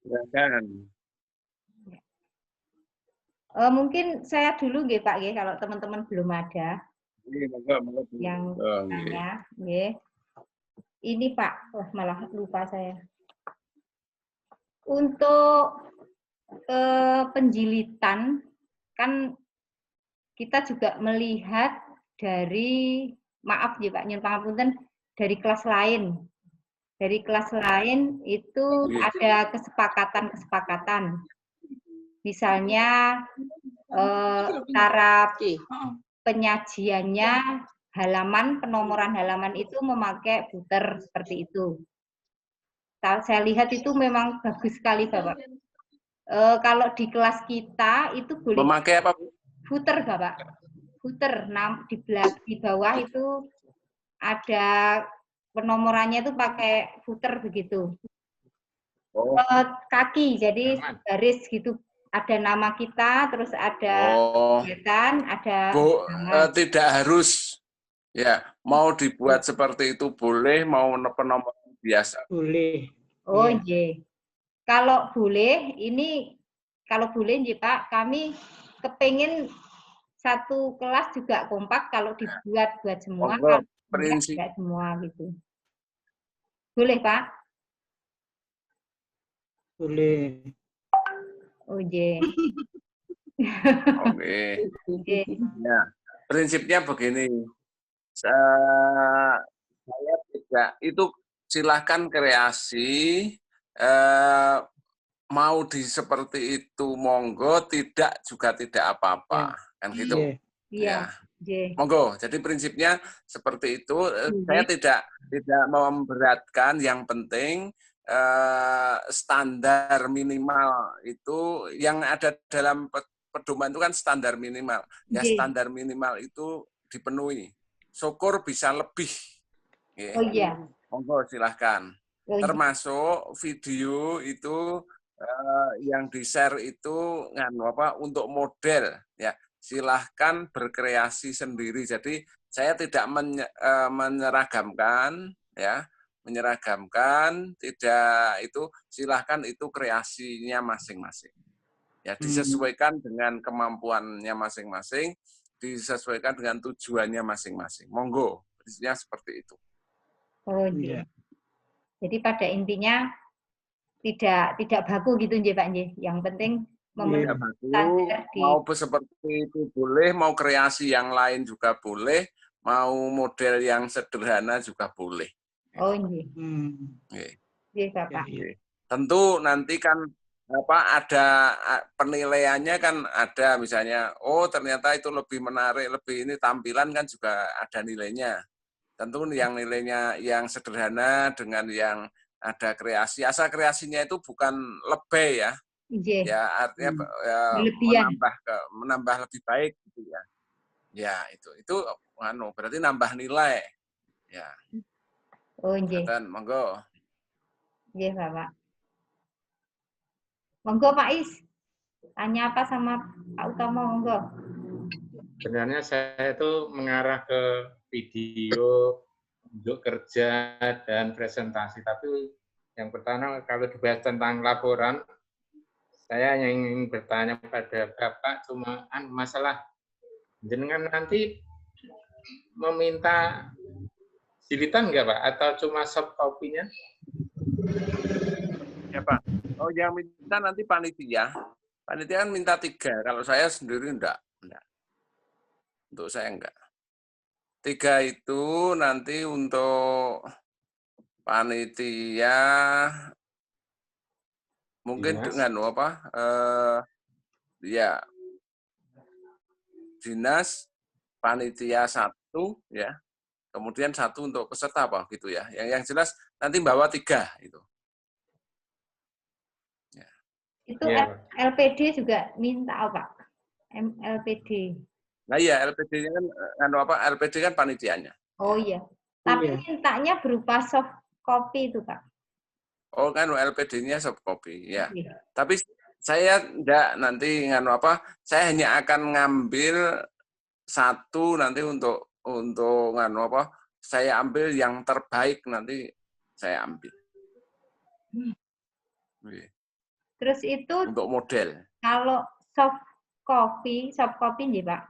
Silakan. Mungkin saya dulu nggih Pak nggih kalau teman-teman belum ada Ini monggo yang nggih. tanya nggih. Ini Pak, malah lupa saya. Untuk penjilitan kan kita juga melihat dari maaf ya Pak, nyuwun pangapunten dari kelas lain. Dari kelas lain itu ada kesepakatan-kesepakatan. Misalnya cara penyajiannya halaman, penomoran halaman itu memakai footer seperti itu. Saya lihat itu memang bagus sekali Bapak. Kalau di kelas kita itu boleh memakai apa? Footer Bapak. Footer, di bawah itu ada penomorannya itu pakai footer begitu. Kaki, jadi garis gitu. Ada nama kita, terus ada kegiatan, ada tidak harus ya mau dibuat seperti itu boleh, mau penomoran biasa boleh. Oh iya. Kalau boleh, ini kalau boleh nih Pak, kami kepingin satu kelas juga kompak kalau dibuat buat semua, kalau prinsip enggak semua gitu. Boleh Pak? Boleh. Oh iya. Oke. Ya, prinsipnya begini. Saya tidak itu silahkan kreasi mau di seperti itu monggo, tidak juga tidak apa-apa kan gitu. Iya. Ya. Monggo. Jadi prinsipnya seperti itu. Saya tidak memberatkan. Yang penting standar minimal itu yang ada dalam pedoman itu kan standar minimal. Ya standar minimal itu dipenuhi. Syukur bisa lebih. Oh iya. Monggo silahkan. Termasuk video itu yang di-share itu untuk model ya. Silahkan berkreasi sendiri. Jadi saya tidak menyeragamkan ya, tidak itu silahkan itu kreasinya masing-masing. Ya disesuaikan dengan kemampuannya masing-masing, disesuaikan dengan tujuannya masing-masing. Monggo, prinsipnya seperti itu. Oh iya. Jadi pada intinya tidak baku gitu nggih Pak nggih. Yang penting memenuhi standar mau seperti itu boleh, mau kreasi yang lain juga boleh, mau model yang sederhana juga boleh. Oh nggih. Nggih Bapak. Tentu nanti kan ada penilaiannya kan ada misalnya ternyata itu lebih menarik, lebih ini tampilan kan juga ada nilainya. Tentu yang nilainya yang sederhana dengan yang ada kreasi. Asal kreasinya itu bukan lebay ya. Ya artinya menambah lebih baik gitu ya. Ya itu berarti nambah nilai. Ya. Oh nggih. Monggo. Nggih Bapak. Monggo Pak Is. Tanya apa sama Pak Utomo monggo. Sebenarnya saya itu mengarah ke video untuk kerja dan presentasi. Tapi yang pertama kalau dibahas tentang laporan, saya yang ingin bertanya pada Bapak cuma masalah jenengan nanti meminta jilitan enggak Pak? Atau cuma soft copy-nya? Ya Pak. Oh yang minta nanti panitia. Panitia kan minta 3. Kalau saya sendiri enggak. Untuk saya enggak. 3 itu nanti untuk panitia mungkin dengan ya dinas panitia 1 ya. Kemudian 1 untuk peserta apa gitu ya. Yang jelas nanti bawa 3 itu. Ya. Itu LPD juga minta Pak. LPD. Nah iya LPD-nya kan LPD kan panitianya. Oh iya. Tapi mintanya berupa soft copy itu Pak. Oh kan LPD-nya soft copy ya. Tapi saya enggak nanti saya hanya akan ngambil 1 nanti untuk saya ambil yang terbaik nanti saya ambil. Terus itu Untuk model. kalau soft copy nih Pak.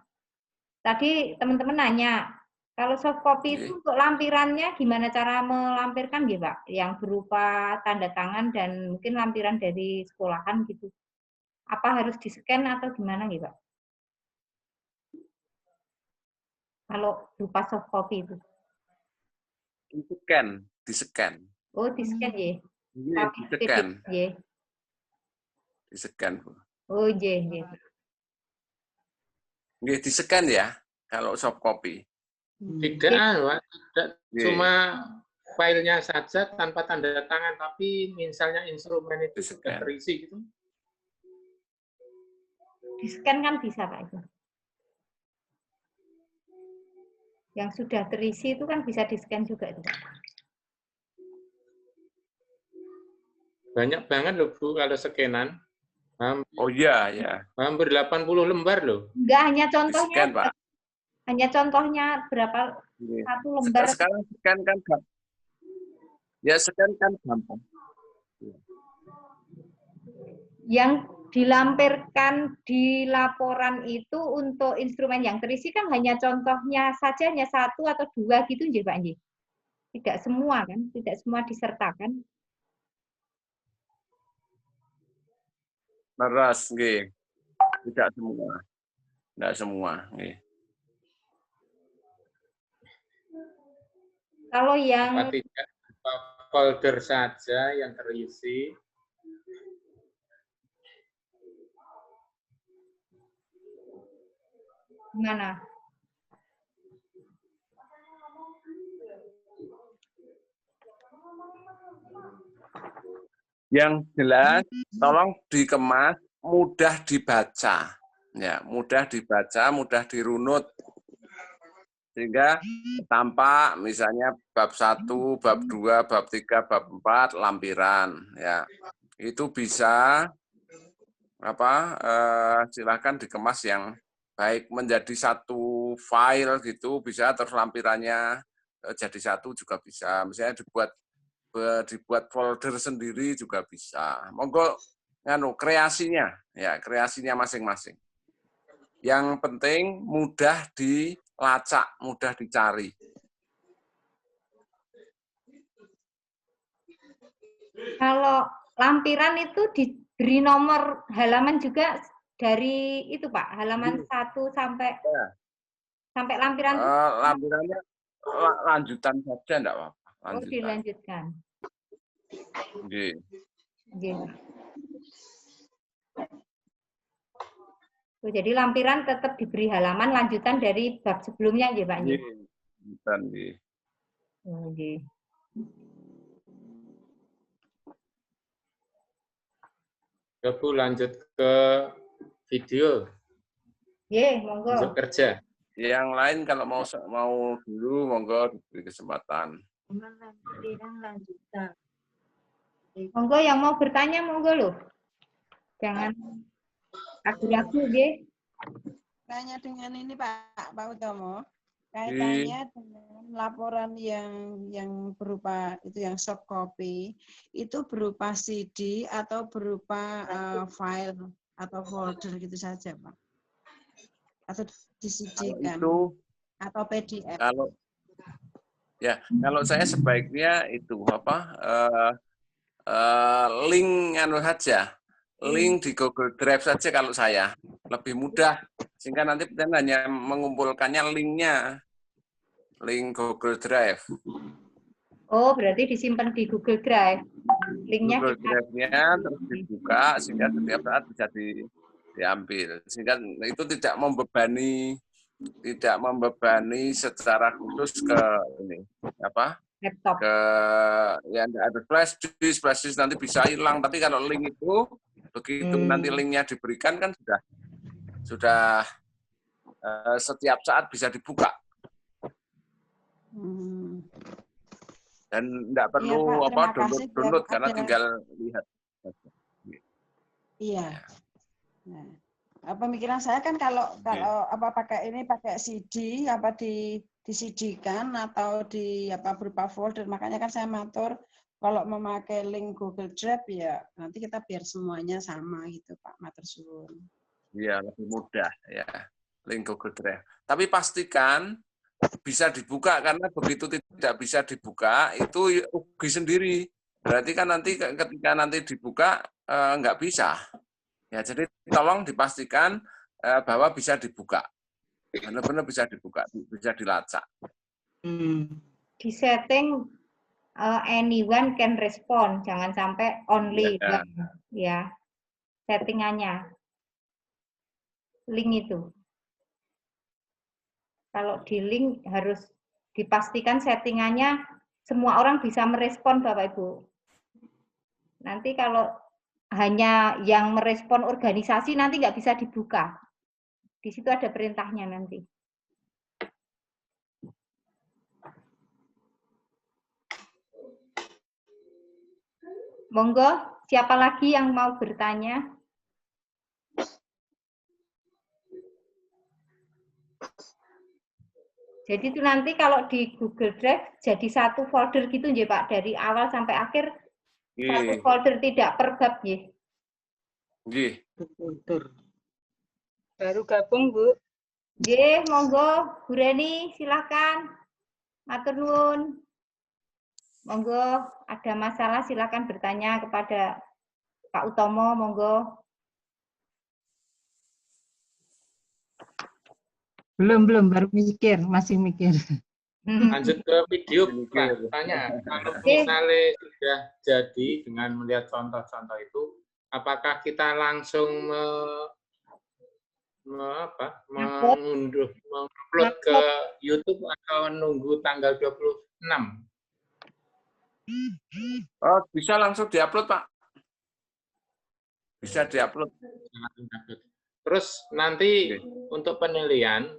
Tadi teman-teman nanya, kalau soft copy itu untuk lampirannya gimana cara melampirkan gitu Pak? Yang berupa tanda tangan dan mungkin lampiran dari sekolahan gitu. Apa harus di-scan atau gimana gitu Pak? Kalau berupa soft copy itu. Di-scan. Oh, di-scan ya? Di-scan. Di-scan, Bu. Oh, iya. Nggih, di-scan ya, kalau soft copy. Tidak, Pak. Tidak cuma filenya saja tanpa tanda tangan, tapi misalnya instrumen itu sudah terisi gitu. Di-scan kan bisa, Pak, itu. Yang sudah terisi itu kan bisa di-scan juga itu, Pak. Banyak banget loh, Bu, kalau scanan. Oh iya, ya. Hampir 80 lembar loh. Enggak, hanya contohnya. Di-scan, Pak. Hanya contohnya berapa? Satu lembar. Sekarang scan kan gampang. Ya, scan kan gampang. Yang dilampirkan di laporan itu untuk instrumen yang terisi kan hanya contohnya saja, hanya 1 atau 2 gitu, nggih, Pak? Tidak semua kan? Tidak semua disertakan. Leres, nggih. Tidak semua. Tidak semua, nggih. Kalau yang tidak folder saja yang terisi. Gimana? Yang jelas, tolong dikemas, mudah dibaca. Ya, mudah dibaca, mudah dirunut. Sehingga tampak misalnya bab 1, bab 2, bab 3, bab 4, lampiran. Ya, itu bisa silakan dikemas yang baik menjadi satu file gitu, bisa terus lampirannya jadi satu juga bisa. Misalnya dibuat folder sendiri juga bisa. Monggo kreasinya, ya kreasinya masing-masing. Yang penting mudah dilacak, mudah dicari. Kalau lampiran itu diberi nomor halaman juga dari itu Pak, halaman 1 sampai sampai lampiran itu? Lampirannya lanjutan saja enggak apa-apa. Oh, dilanjutkan. Nggih. Nggih. Oh, jadi lampiran tetap diberi halaman lanjutan dari bab sebelumnya nggih, Pak? Nggih. Lanjutan nggih. Oh, nggih. Bu, lanjut ke video. Nggih, monggo. Untuk kerja. Yang lain kalau mau dulu monggo diberi kesempatan. Lanjutan. Monggo yang mau bertanya monggo loh. Jangan ragu-ragu nggih. Tanya dengan ini Pak Utomo, kaitannya dengan laporan yang berupa itu yang soft copy, itu berupa CD atau berupa file atau folder gitu saja Pak? Atau di-CD-kan? Atau PDF? Kalau saya sebaiknya itu link saja. Link di Google Drive saja kalau saya. Lebih mudah. Sehingga nanti kita hanya mengumpulkannya linknya. Link Google Drive. Oh, berarti disimpan di Google Drive. Linknya Google Drive-nya terus dibuka sehingga setiap saat bisa diambil. Sehingga itu tidak membebani secara khusus ke laptop. Ada flash disk nanti bisa hilang. Tapi kalau link itu begitu nanti linknya diberikan kan sudah setiap saat bisa dibuka. Dan tidak perlu download karena tinggal lihat. Iya. Nah, pemikiran saya kan kalau pakai CD di CD-kan atau berupa folder, makanya kan saya matur kalau memakai link Google Drive ya nanti kita biar semuanya sama gitu Pak. Matur suwun. Iya, lebih mudah ya. Link Google Drive. Tapi pastikan bisa dibuka, karena begitu tidak bisa dibuka itu rugi sendiri. Berarti kan nanti ketika nanti dibuka nggak bisa. Ya, jadi tolong dipastikan bahwa bisa dibuka. Benar-benar bisa dibuka, bisa dilacak. Di setting anyone can respond, jangan sampai only Ya. one, ya. Settingannya. Link itu. Kalau di link harus dipastikan settingannya semua orang bisa merespon Bapak Ibu. Nanti kalau hanya yang merespon organisasi nanti nggak bisa dibuka. Di situ ada perintahnya nanti. Monggo, siapa lagi yang mau bertanya? Jadi itu nanti kalau di Google Drive jadi satu folder gitu ya Pak, dari awal sampai akhir satu folder tidak per bab ya. Nggih. Baru gabung, Bu. Nggih, monggo Bu Reni silakan. Matur nuwun. Monggo, ada masalah silakan bertanya kepada Pak Utomo, monggo. Belum, baru mikir, masih mikir. Lanjut ke video, Pak. Tanya, kalau misalnya sudah jadi dengan melihat contoh-contoh itu, apakah kita langsung mengupload ke YouTube atau nunggu tanggal 26? Oh, bisa langsung diupload, Pak. Bisa diupload. Terus nanti untuk penilaian,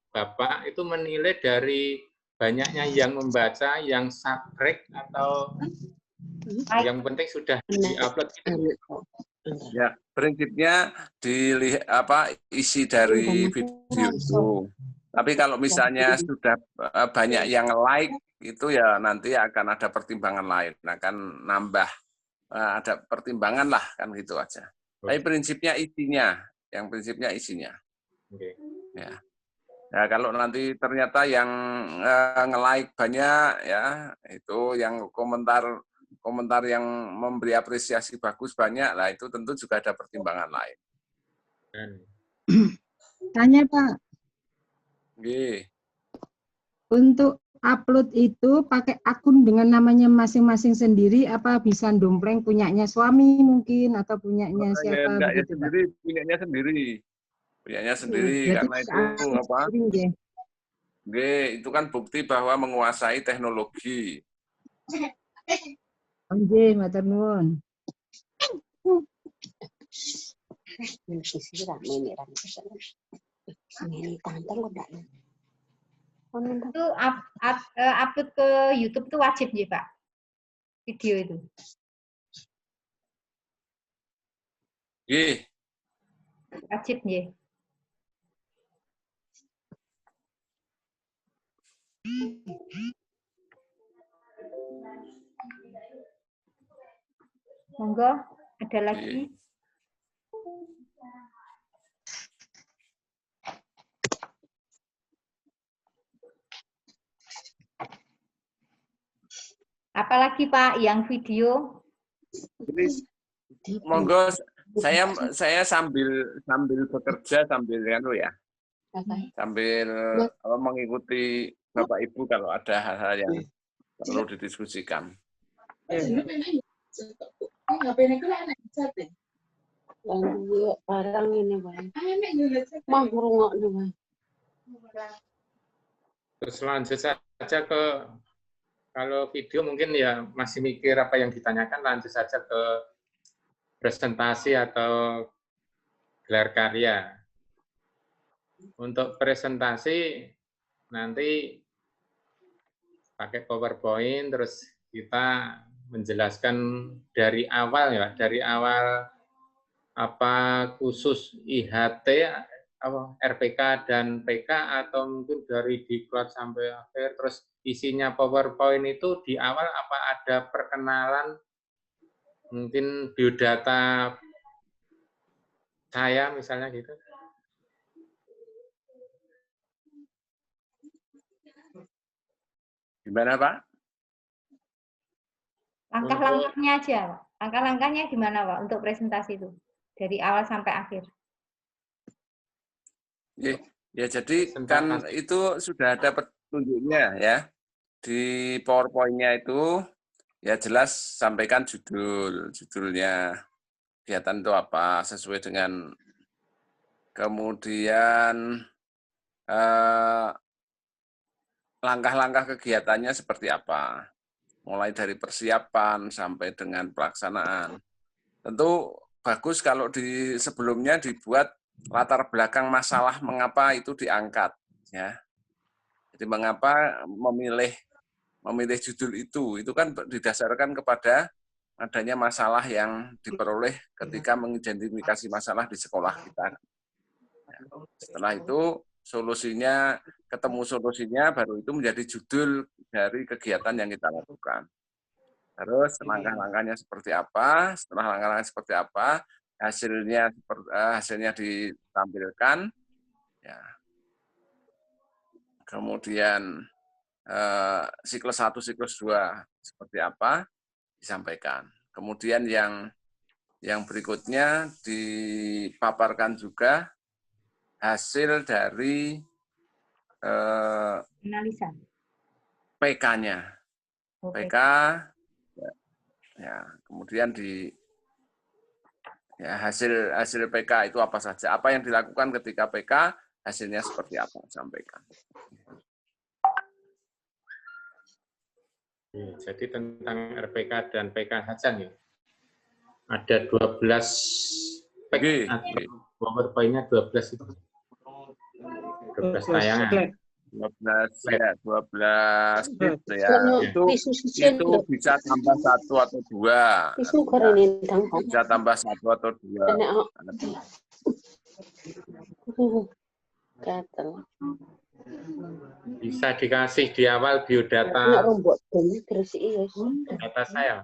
Bapak itu menilai dari banyaknya yang membaca, yang subscribe, atau yang penting sudah diupload. Ya, prinsipnya dilihat isi dari video itu. Tapi kalau misalnya sudah banyak yang like, itu ya nanti akan ada pertimbangan lain, akan nambah, ada pertimbangan lah, kan gitu aja. Tapi prinsipnya isinya, yang prinsipnya isinya. Ya. Ya, kalau nanti ternyata yang nge-like banyak, ya itu yang komentar yang memberi apresiasi bagus banyak, lah itu tentu juga ada pertimbangan lain. Tanya Pak, Oke. untuk upload itu pakai akun dengan namanya masing-masing sendiri, apa bisa dompleng punyanya suami mungkin, atau punyanya siapa Enggak, ya begitu Pak? sendiri, punyanya sendiri, karena itu apa? Itu kan bukti bahwa menguasai teknologi. Nggih, matur nuwun. Itu upload ke YouTube itu wajib ya Pak? Video itu. Nggih. Wajib ya. Monggo, ada lagi? Apalagi Pak yang video? Monggo, saya sambil bekerja sambil ya. Sambil mengikuti Bapak Ibu kalau ada hal-hal yang perlu didiskusikan. Terus lanjut saja ke, kalau video mungkin ya masih mikir apa yang ditanyakan, lanjut saja ke presentasi atau gelar karya. Untuk presentasi nanti pakai PowerPoint, terus kita menjelaskan dari awal ya, dari awal apa khusus IHT, RPK dan PK, atau mungkin dari diklat sampai akhir, terus isinya PowerPoint itu di awal apa ada perkenalan mungkin biodata saya misalnya gitu? Gimana Pak? Langkah-langkahnya aja, Pak. Langkah-langkahnya gimana Pak untuk presentasi itu? Dari awal sampai akhir. Ya, jadi kan itu sudah ada petunjuknya ya. Di PowerPoint-nya itu ya jelas sampaikan judulnya, kegiatan itu apa, sesuai dengan kemudian langkah-langkah kegiatannya seperti apa. Mulai dari persiapan sampai dengan pelaksanaan. Tentu bagus kalau di sebelumnya dibuat latar belakang masalah mengapa itu diangkat, ya. Jadi mengapa memilih judul itu kan didasarkan kepada adanya masalah yang diperoleh ketika mengidentifikasi masalah di sekolah kita. Setelah itu ketemu solusinya, baru itu menjadi judul dari kegiatan yang kita lakukan. Terus langkah-langkahnya seperti apa, setelah langkah-langkah seperti apa, hasilnya ditampilkan, ya. Kemudian siklus 1, siklus 2 seperti apa, disampaikan. Kemudian yang berikutnya dipaparkan juga hasil dari Analisa. PK-nya. Oke. PK, ya, kemudian hasil PK itu apa saja, apa yang dilakukan ketika PK, hasilnya seperti apa, sampaikan. Jadi tentang RPK dan PK saja nih. Ada 12 PK, PowerPoint-nya 12 itu. 12 tayangan. 12 bit ya. Itu bisa tambah 1 atau 2. Bisa tambah 1 atau 2. Bisa dikasih di awal biodata data saya.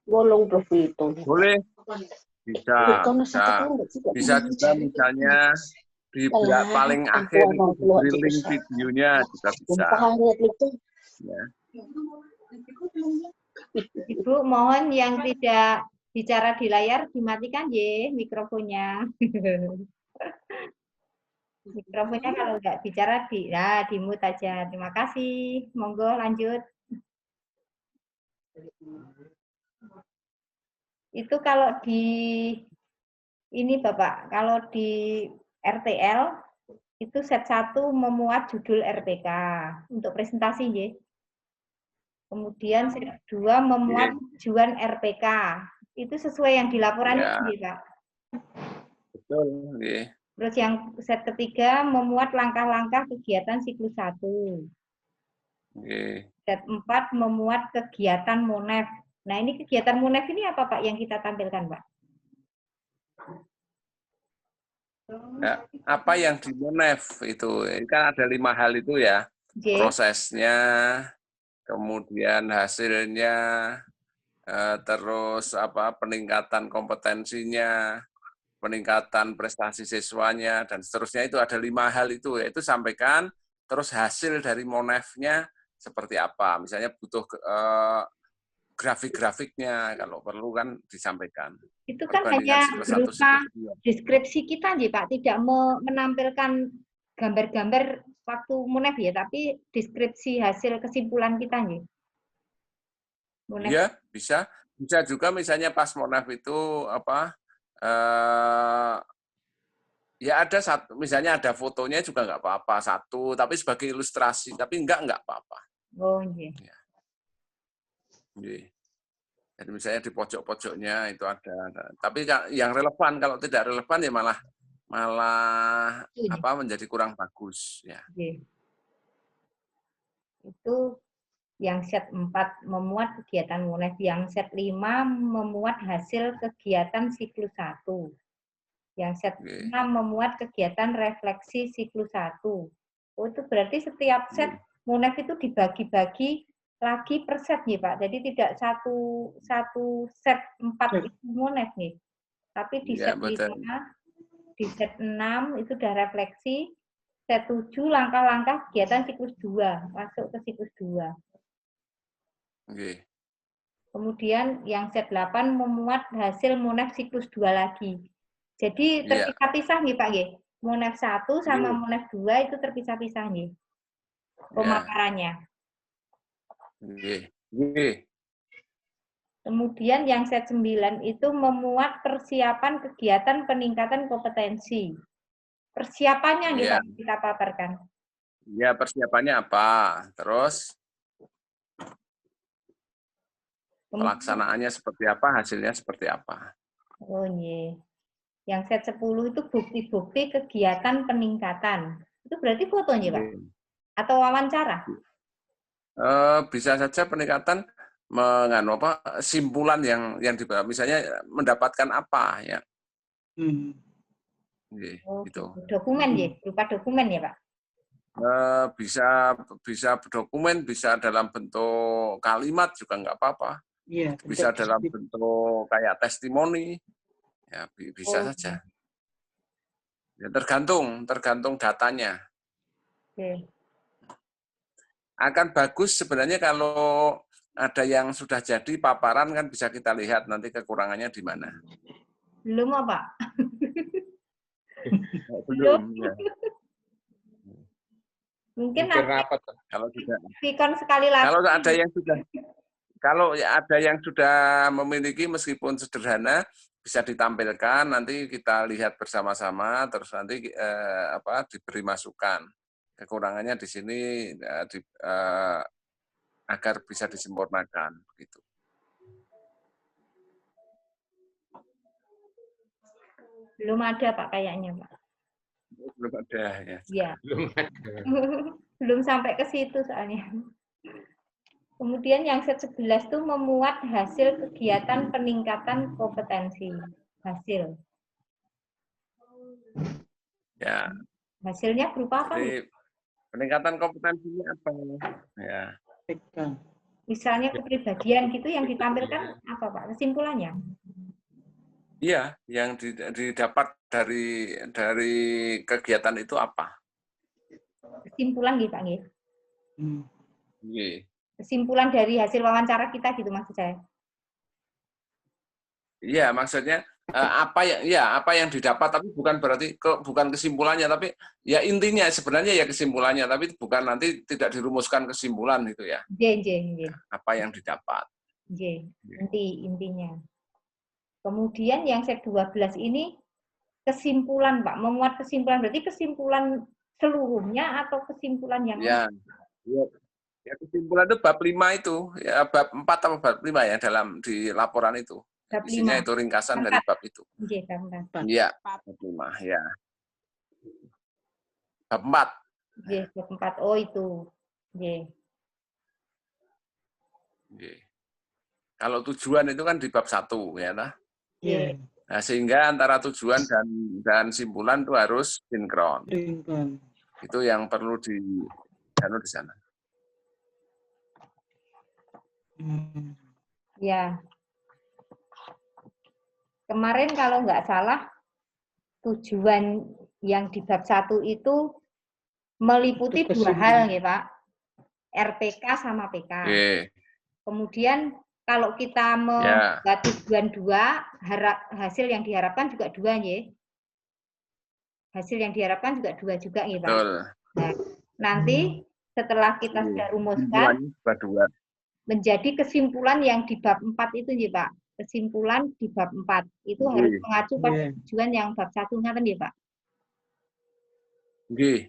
Boleh. Bisa juga misalnya di paling akhir di link videonya juga bisa. Ya. Ibu mohon yang tidak bicara di layar dimatikan ya mikrofonnya. Mikrofonnya kalau nggak bicara di mute aja. Terima kasih. Monggo lanjut. Itu kalau di ini Bapak, kalau di RTL itu set 1 memuat judul RPK untuk presentasi ya. Kemudian set 2 memuat tujuan RPK. Itu sesuai yang di laporan ini, Pak. Betul, ya. Terus yang set ketiga memuat langkah-langkah kegiatan siklus 1. Set 4 memuat kegiatan MONEF. Nah, ini kegiatan MONEF ini apa Pak yang kita tampilkan, Pak? Ya, apa yang di MONEF itu? Ini kan ada 5 hal itu ya. Prosesnya, kemudian hasilnya, terus peningkatan kompetensinya, peningkatan prestasi siswanya, dan seterusnya. Itu ada 5 hal itu, yaitu sampaikan, terus hasil dari MONEF-nya seperti apa. Misalnya butuh grafik-grafiknya, kalau perlu kan disampaikan. Itu kan hanya berupa deskripsi kita aja Pak, tidak menampilkan gambar-gambar waktu MONEF ya, tapi deskripsi hasil kesimpulan kita aja. Iya, bisa. Bisa juga misalnya pas MONEF itu ya ada satu, misalnya ada fotonya juga nggak apa-apa satu, tapi sebagai ilustrasi, tapi nggak apa-apa. Oh iya. Ya. Jadi misalnya di pojok-pojoknya itu ada. Tapi yang relevan, kalau tidak relevan ya malah menjadi kurang bagus ya. Itu yang set 4 memuat kegiatan MONEF, yang set 5 memuat hasil kegiatan siklus 1. Yang set 6 memuat kegiatan refleksi siklus 1. Oh, itu berarti setiap set Monef itu dibagi-bagi lagi per set nih Pak. Jadi tidak satu set 4 itu monef nih. Tapi di Iya, set betul. 5, di set 6 itu udah refleksi, set 7 langkah-langkah kegiatan siklus 2, masuk ke siklus 2. Oke. Kemudian yang set 8 memuat hasil monef siklus 2 lagi. Jadi Iya. terpisah-pisah nih Pak nggih. Monef 1 sama Iya. monef 2 itu terpisah-pisah nih. Pemaparannya. Oke. Oke. Kemudian yang set 9 itu memuat persiapan kegiatan peningkatan kompetensi. Persiapannya nih Iya. Pak, kita paparkan. Ya, persiapannya apa? Terus pelaksanaannya seperti apa, hasilnya seperti apa? Oh iya. Yang set 10 itu bukti-bukti kegiatan peningkatan. Itu berarti fotonya Pak? Atau wawancara? Bisa saja peningkatan menganu apa simpulan yang misalnya mendapatkan apa ya. Oh, Gitu. Dokumen ya, berupa dokumen ya Pak? Bisa dokumen, bisa dalam bentuk kalimat juga nggak apa-apa. Iya, Bisa dalam bentuk kayak testimoni, ya bisa saja. Ya, tergantung datanya. Oke. Akan bagus sebenarnya kalau ada yang sudah jadi paparan kan bisa kita lihat nanti kekurangannya di mana. Belum apa? Belum. Ya. Mungkin nanti rapat. Kalau tidak. Vicon sekali lagi. Kalau ada yang sudah memiliki meskipun sederhana bisa ditampilkan, nanti kita lihat bersama-sama, terus nanti diberi masukan. Kekurangannya di sini agar bisa disempurnakan. Gitu. Belum ada Pak kayaknya Pak. Belum ada ya. Iya. Belum ada. Belum sampai ke situ soalnya. Kemudian yang set 11 itu memuat hasil kegiatan peningkatan kompetensi. Hasil. Ya. Hasilnya berupa apa? Jadi, peningkatan kompetensinya apa? Ya. Misalnya kepribadian gitu yang ditampilkan apa Pak? Kesimpulannya? Iya, yang didapat dari kegiatan itu apa? Kesimpulan gitu Pak nggih. Nggih. Kesimpulan dari hasil wawancara kita gitu maksud saya. Iya, maksudnya apa yang didapat, tapi bukan berarti bukan kesimpulannya, tapi ya intinya sebenarnya ya kesimpulannya, tapi bukan nanti tidak dirumuskan kesimpulan gitu ya. J. Apa yang didapat. J. Intinya. Kemudian yang set 12 ini kesimpulan Pak, memuat kesimpulan berarti kesimpulan seluruhnya atau kesimpulan yang ya kesimpulan itu bab 5 itu, ya bab 4 atau bab 5 ya di laporan itu. Bab Isinya 5. itu ringkasan dari bab itu. Iya, bab 5 ya. Bab 4. Bab 4. Oh itu. J. Kalau tujuan itu kan di bab 1 ya nah. Iya. Nah, sehingga antara tujuan dan simpulan itu harus sinkron. Itu yang perlu di sana. Ya. Kemarin kalau nggak salah, tujuan yang di bab 1 itu meliputi dua hal ya Pak. RPK sama PK. Kemudian kalau kita membuat tujuan 2, hasil yang diharapkan juga 2 ya. Hasil yang diharapkan juga 2 juga ya Pak. Betul. Nah, nanti setelah kita sudah rumuskan, menjadi kesimpulan yang di bab 4 itu ya Pak. Kesimpulan di bab 4 itu harus mengacu pada tujuan yang bab 1 ngaten ya Pak. Nggih.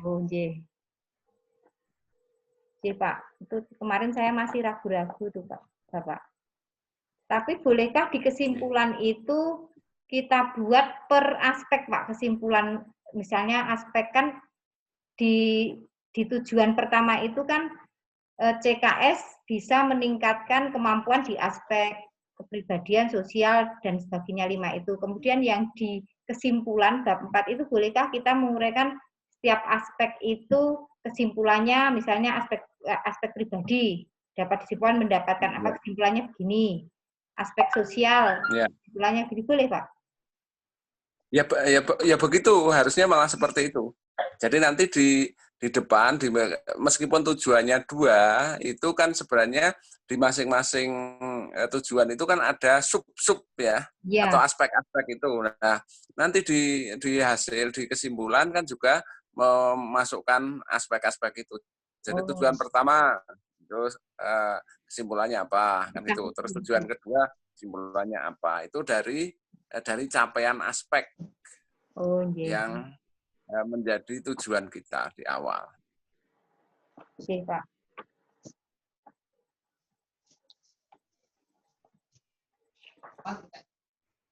Oh nggih. Nggih Pak, itu kemarin saya masih ragu-ragu tuh Pak, Bapak. Tapi bolehkah di kesimpulan itu kita buat per aspek Pak, kesimpulan misalnya aspek kan di tujuan pertama itu kan CKS bisa meningkatkan kemampuan di aspek kepribadian, sosial, dan sebagainya 5 itu. Kemudian yang di kesimpulan bab 4 itu bolehkah kita menguraikan setiap aspek itu kesimpulannya misalnya aspek pribadi, dapat kesimpulan mendapatkan apa kesimpulannya begini. Aspek sosial, kesimpulannya begini, boleh Pak? Ya begitu, harusnya malah seperti itu. Jadi nanti di depan, meskipun tujuannya 2, itu kan sebenarnya di masing-masing tujuan itu kan ada sub-sub ya, atau aspek-aspek itu. Nah, nanti di hasil, di kesimpulan kan juga memasukkan aspek-aspek itu. Jadi tujuan pertama, terus kesimpulannya apa, kan itu. Terus tujuan kedua, kesimpulannya apa. Itu dari capaian aspek yang menjadi tujuan kita di awal. Oke, Pak.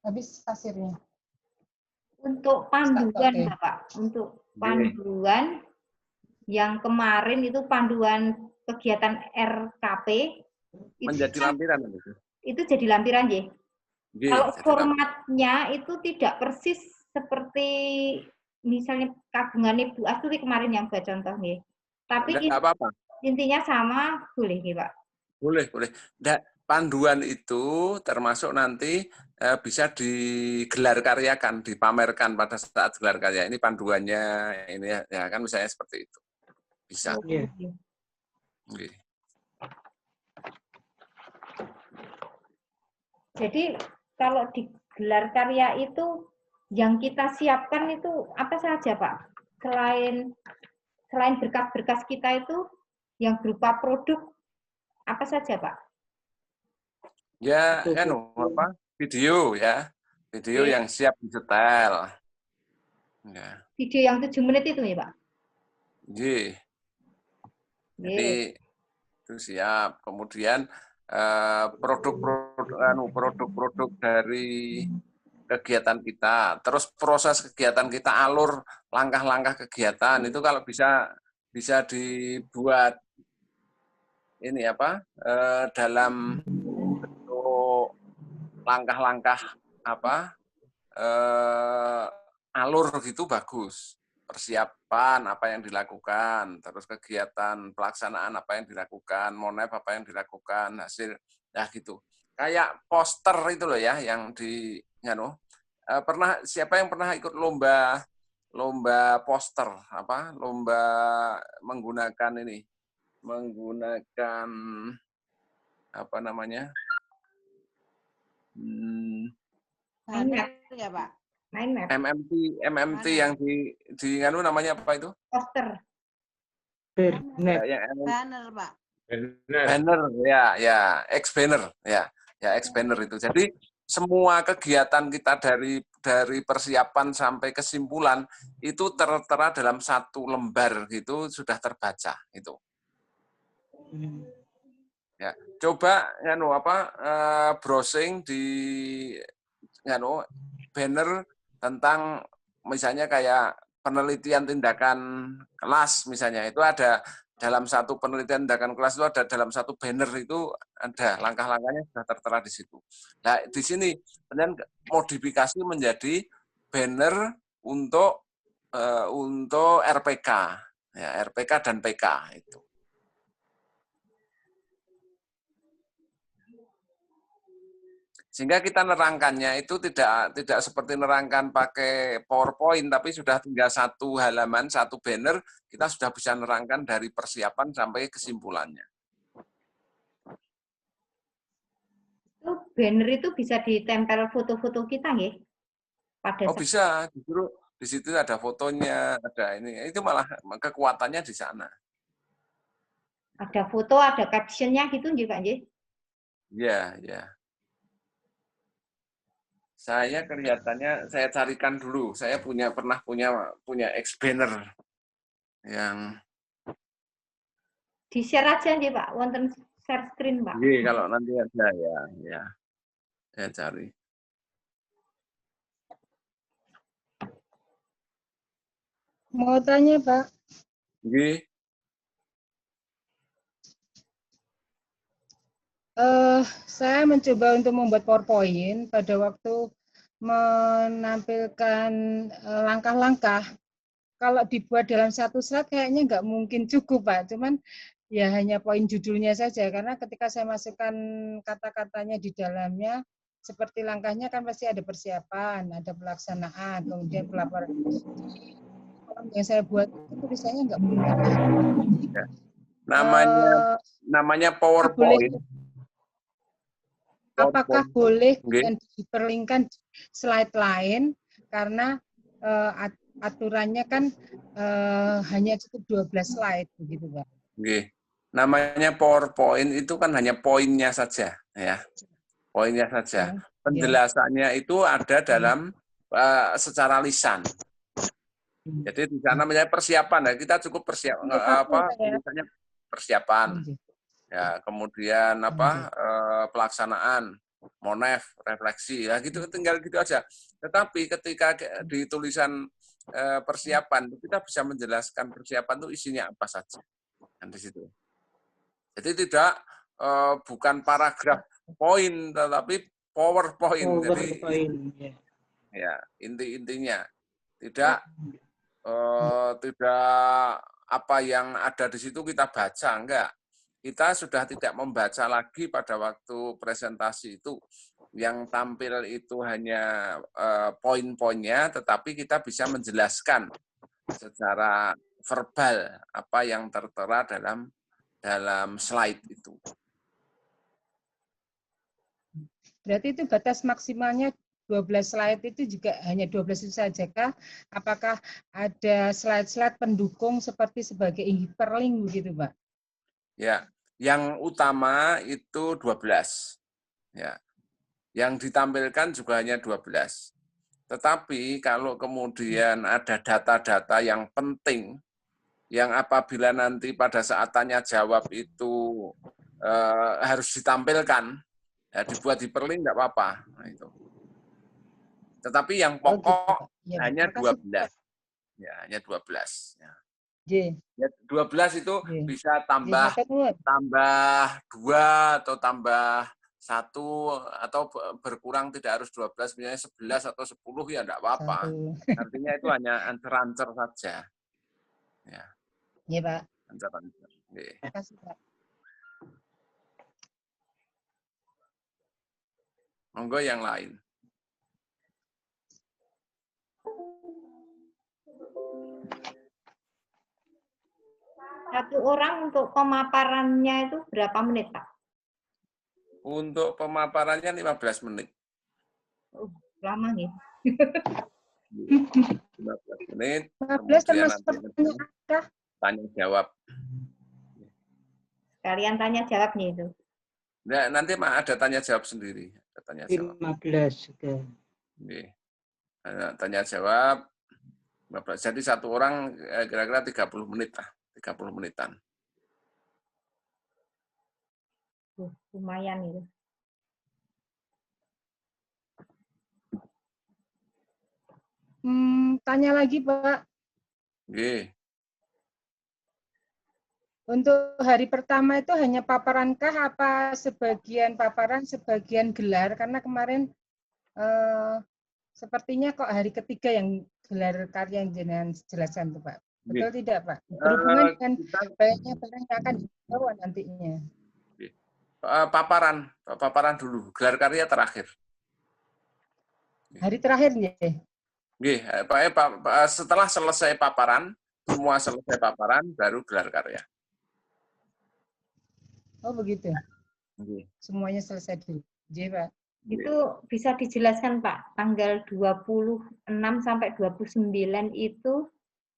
Habis pasirnya. Untuk panduan, Bapak, untuk panduan yang kemarin itu panduan kegiatan RKP menjadi lampiran itu. Itu jadi lampiran, ya. Kalau formatnya itu tidak persis seperti misalnya kagungan Bu Astuti kemarin yang buat contohnya. Tapi intinya sama, boleh ya Pak? Boleh. Panduan itu termasuk nanti bisa digelar karyakan, dipamerkan pada saat gelar karya. Ini panduannya, ini ya kan misalnya seperti itu. Bisa. Jadi kalau di gelar karya itu yang kita siapkan itu apa saja Pak? Selain berkas-berkas kita itu yang berupa produk apa saja Pak? Ya kan video ya, video yang siap disetel. Ya. Video yang 7 menit itu ya Pak? Jadi itu siap. Kemudian produk-produk dari kegiatan kita, terus proses kegiatan kita, alur langkah-langkah kegiatan itu kalau bisa dibuat ini dalam bentuk langkah-langkah alur gitu bagus. Persiapan apa yang dilakukan, terus kegiatan pelaksanaan apa yang dilakukan, monep apa yang dilakukan, hasil ya gitu. Kayak poster itu loh ya yang siapa yang pernah ikut lomba poster lomba menggunakan apa namanya? Ya, Pak. MMT yang di namanya apa itu? Poster. Banner, Pak. Banner ya, X-banner ya, X-banner itu. Jadi semua kegiatan kita dari persiapan sampai kesimpulan itu tertera dalam satu lembar gitu sudah terbaca itu. Ya, coba browsing di banner tentang misalnya kayak penelitian tindakan kelas misalnya, itu ada dalam satu penelitian tindakan kelas itu ada dalam satu banner itu ada langkah-langkahnya sudah tertera di situ. Nah, di sini kemudian modifikasi menjadi banner untuk RPK, ya, RPK dan PK itu. Sehingga kita nerangkannya itu tidak seperti nerangkan pakai PowerPoint, tapi sudah tinggal satu halaman, satu banner, kita sudah bisa nerangkan dari persiapan sampai kesimpulannya. Itu banner itu bisa ditempel foto-foto kita, nggih? Bisa, justru di situ ada fotonya, ada ini. Itu malah kekuatannya di sana. Ada foto, ada captionnya gitu, nggih Pak, nggih? Iya. Saya kelihatannya, saya carikan dulu. Saya pernah punya X-banner yang di share aja nggih Pak, wonten share screen Pak. Iya, kalau nanti ada ya. Saya cari. Mau tanya Pak? Iya. Saya mencoba untuk membuat PowerPoint pada waktu menampilkan langkah-langkah kalau dibuat dalam satu slide kayaknya nggak mungkin cukup, Pak. Cuman ya hanya poin judulnya saja, karena ketika saya masukkan kata-katanya di dalamnya, seperti langkahnya kan pasti ada persiapan, ada pelaksanaan, kemudian pelaporan. Yang saya buat itu tulisannya nggak mudah. Namanya PowerPoint. Apakah boleh Okay. diperlinkkan slide lain karena aturannya kan hanya cukup 12 slide begitu, Pak. Okay. Namanya PowerPoint itu kan hanya poinnya saja, ya. Poinnya saja. Penjelasannya itu ada dalam secara lisan. Jadi di sana misalnya persiapan, ya kita cukup misalnya persiapan, ya kemudian pelaksanaan, monef, refleksi, ya gitu tinggal gitu aja. Tetapi ketika di tulisan persiapan kita bisa menjelaskan persiapan itu isinya apa saja, kan di situ. Jadi tidak bukan paragraf poin, tetapi PowerPoint. Jadi ya inti-intinya tidak apa yang ada di situ kita baca, enggak. Kita sudah tidak membaca lagi pada waktu presentasi itu. Yang tampil itu hanya poin-poinnya, tetapi kita bisa menjelaskan secara verbal apa yang tertera dalam slide itu. Berarti itu batas maksimalnya 12 slide itu juga hanya 12 itu saja kah? Apakah ada slide-slide pendukung seperti sebagai hyperlink begitu, Pak? Ya, yang utama itu 12. Ya. Yang ditampilkan juga hanya 12. Tetapi kalau kemudian ada data-data yang penting, yang apabila nanti pada saat tanya jawab itu harus ditampilkan, ya dibuat hyperlink enggak apa-apa. Nah, itu. Tetapi yang pokok hanya 12. Ya, hanya 12. Ya. Ya, 12 itu bisa tambah 2 atau tambah 1 atau berkurang, tidak harus 12, misalnya 11 atau 10 ya enggak apa-apa. Artinya itu hanya ancer-ancer saja. Ya. Iya, Pak. Ancer-ancer. Terima kasih, Pak. Monggo yang lain. Satu orang untuk pemaparannya itu berapa menit, Pak? Untuk pemaparannya 15 menit. Oh, lama nih. 15 menit. 15 termasuk tanya jawab. Sekalian tanya jawabnya itu. Nah, nanti ada tanya jawab sendiri. Ada tanya jawab. 15 juga. Tanya jawab. Jadi satu orang kira-kira 30 menit lah. 30 menitan. Lumayan itu. Tanya lagi, Pak. Oke. Untuk hari pertama itu hanya paparankah apa sebagian paparan, sebagian gelar? Karena kemarin sepertinya kok hari ketiga yang gelar karya yang jenengan jelaskan tuh, Pak. Betul tidak, Pak? Berhubungan dengan banyaknya barang yang akan dibawa nantinya. Paparan dulu, gelar karya terakhir. Hari terakhir ya? Setelah selesai paparan, semua selesai paparan, baru gelar karya. Oh begitu? Semuanya selesai dulu. Pak. Itu bisa dijelaskan, Pak, tanggal 26 sampai 29 itu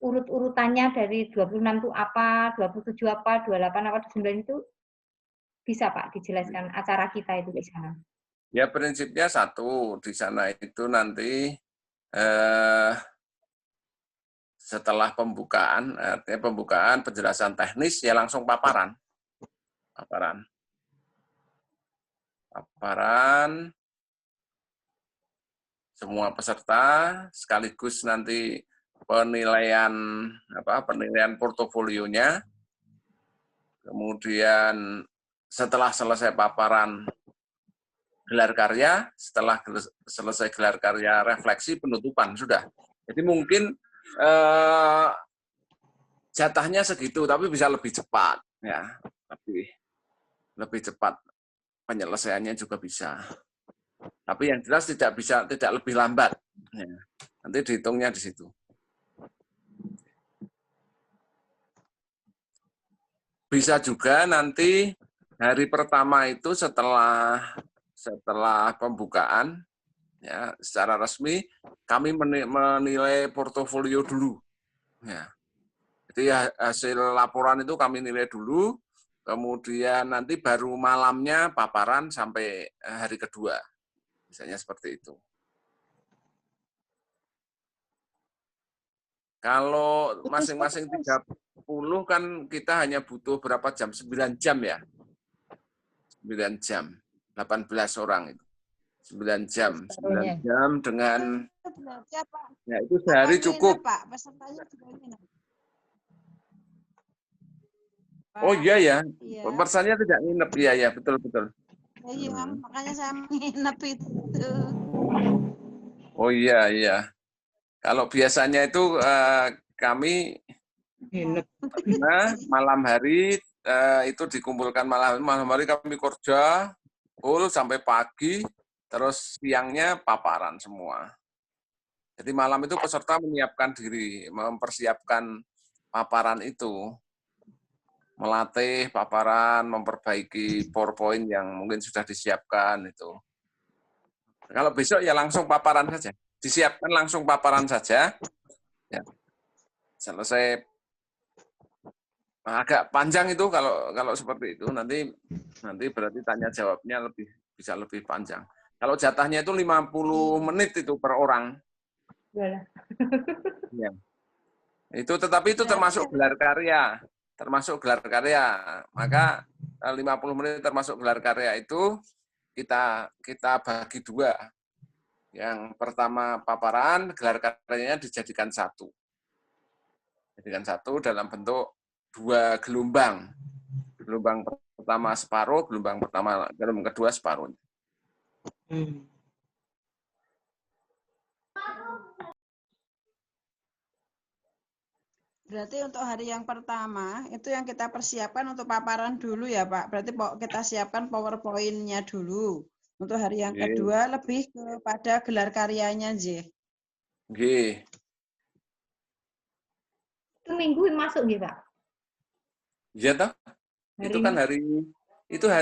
urut-urutannya dari 26 itu apa, 27 apa, 28 apa, 29 itu bisa, Pak, dijelaskan acara kita itu di sana. Ya, prinsipnya satu, di sana itu nanti setelah pembukaan, artinya pembukaan penjelasan teknis, ya langsung paparan. Paparan semua peserta, sekaligus nanti penilaian portofolionya. Kemudian setelah selesai paparan gelar karya, setelah selesai gelar karya refleksi penutupan sudah. Jadi mungkin Jatahnya segitu, tapi bisa lebih cepat, ya, lebih cepat penyelesaiannya juga bisa. Tapi yang jelas tidak lebih lambat. Ya. Nanti dihitungnya di situ. Bisa juga nanti hari pertama itu setelah pembukaan, ya, secara resmi kami menilai portofolio dulu. Ya. Jadi hasil laporan itu kami nilai dulu, kemudian nanti baru malamnya paparan sampai hari kedua. Misalnya seperti itu. Kalau masing-masing 30 kan kita hanya butuh berapa jam? 9 jam ya? 9 jam. 18 orang itu. 9 jam. 9 jam dengan... Ya, itu sehari cukup. Pak, pesertanya juga nginep. Oh iya ya, pemersanya tidak nginep, iya betul. Iya, makanya saya nginep itu. Oh iya. Kalau biasanya itu kami nginep malam hari itu dikumpulkan malam hari kami kerja full sampai pagi, terus siangnya paparan semua. Jadi malam itu peserta menyiapkan diri, mempersiapkan paparan itu. Melatih paparan, memperbaiki PowerPoint yang mungkin sudah disiapkan itu. Kalau besok ya langsung paparan saja. Disiapkan langsung paparan saja. Ya. Selesai. Agak panjang itu kalau seperti itu nanti berarti tanya jawabnya bisa lebih panjang. Kalau jatahnya itu 50 menit itu per orang. Ya. Tetapi itu termasuk gelar karya. Maka 50 menit termasuk gelar karya itu kita bagi dua. Yang pertama paparan, gelar karyanya dijadikan satu. Jadikan satu dalam bentuk 2 gelombang. Gelombang pertama separuh, gelombang kedua separuh. Berarti untuk hari yang pertama, itu yang kita persiapkan untuk paparan dulu ya Pak. Berarti kita siapkan PowerPoint-nya dulu. Untuk hari yang kedua, lebih kepada gelar karyanya, J. Nggih. Itu minggu masuk nggih, Pak? Iya toh? Itu kan hari 26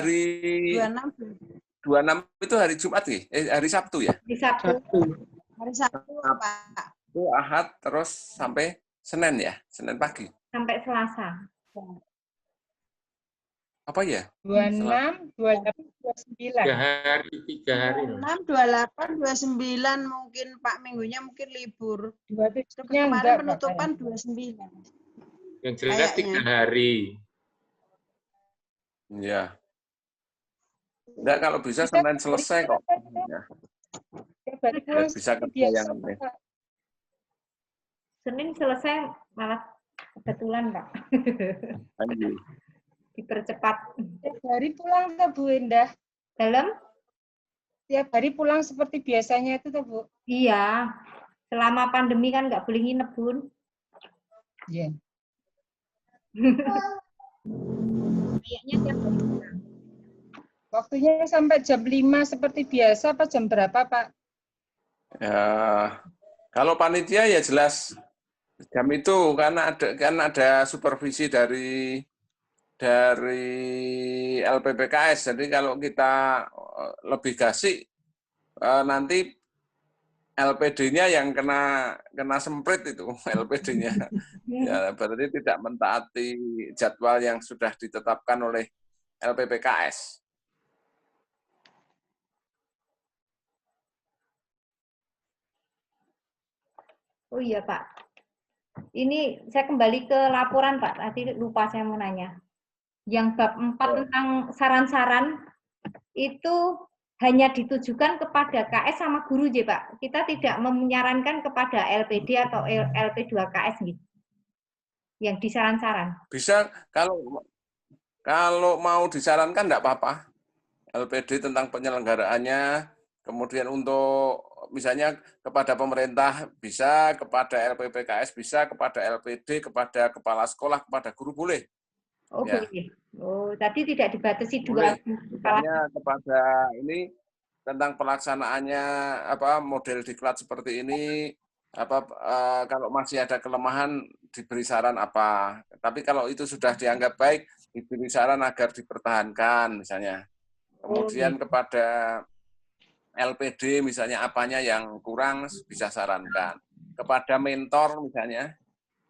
itu hari Jumat nggih? Hari Sabtu ya? Hari Sabtu. Hari Sabtu, Pak. Itu Ahad terus sampai Senin ya? Senin pagi. Sampai Selasa. Apa ya? 26, 28, 29. 3 hari. 26, 28, 29 mungkin Pak, minggunya mungkin libur. 27-nya Kemarin enggak, penutupan Pak. 29. Yang jelas 3 hari. Iya. Enggak, kalau bisa Senin selesai kok. Ya. Bisa kerja yang lain. Senin selesai malah kebetulan, Pak. Dipercepat. Tiap hari pulang tuh Bu Endah. Dalam? Tiap hari pulang seperti biasanya itu tuh Bu. Iya. Selama pandemi kan nggak boleh nginep, Bun. Iya. Kayaknya tiap hari pulang. Waktunya sampai jam 5 seperti biasa apa jam berapa, Pak? Ya, kalau panitia ya jelas jam itu karena ada supervisi dari LPPKS. Jadi kalau kita lebih gasik nanti LPD-nya yang kena semprit itu LPD-nya. Ya, berarti tidak mentaati jadwal yang sudah ditetapkan oleh LPPKS. Oh iya, Pak. Ini saya kembali ke laporan, Pak. Tadi lupa saya mau nanya. Yang bab 4 tentang saran-saran itu hanya ditujukan kepada KS sama guru, J, Pak. Kita tidak menyarankan kepada LPD atau LP2KS gitu. Yang disaran-saran. Bisa kalau mau disarankan enggak apa-apa. LPD tentang penyelenggaraannya, kemudian untuk misalnya kepada pemerintah bisa, kepada LPPKS bisa, kepada LPD, kepada kepala sekolah, kepada guru boleh. Oh, Ya. boleh. Oh, tadi tidak dibatasi Boleh. dua kepala. Misalnya kepada ini tentang pelaksanaannya model diklat seperti ini, kalau masih ada kelemahan diberi saran apa. Tapi kalau itu sudah dianggap baik, diberi saran agar dipertahankan misalnya. Kemudian kepada LPD misalnya apanya yang kurang bisa sarankan. Kepada mentor misalnya,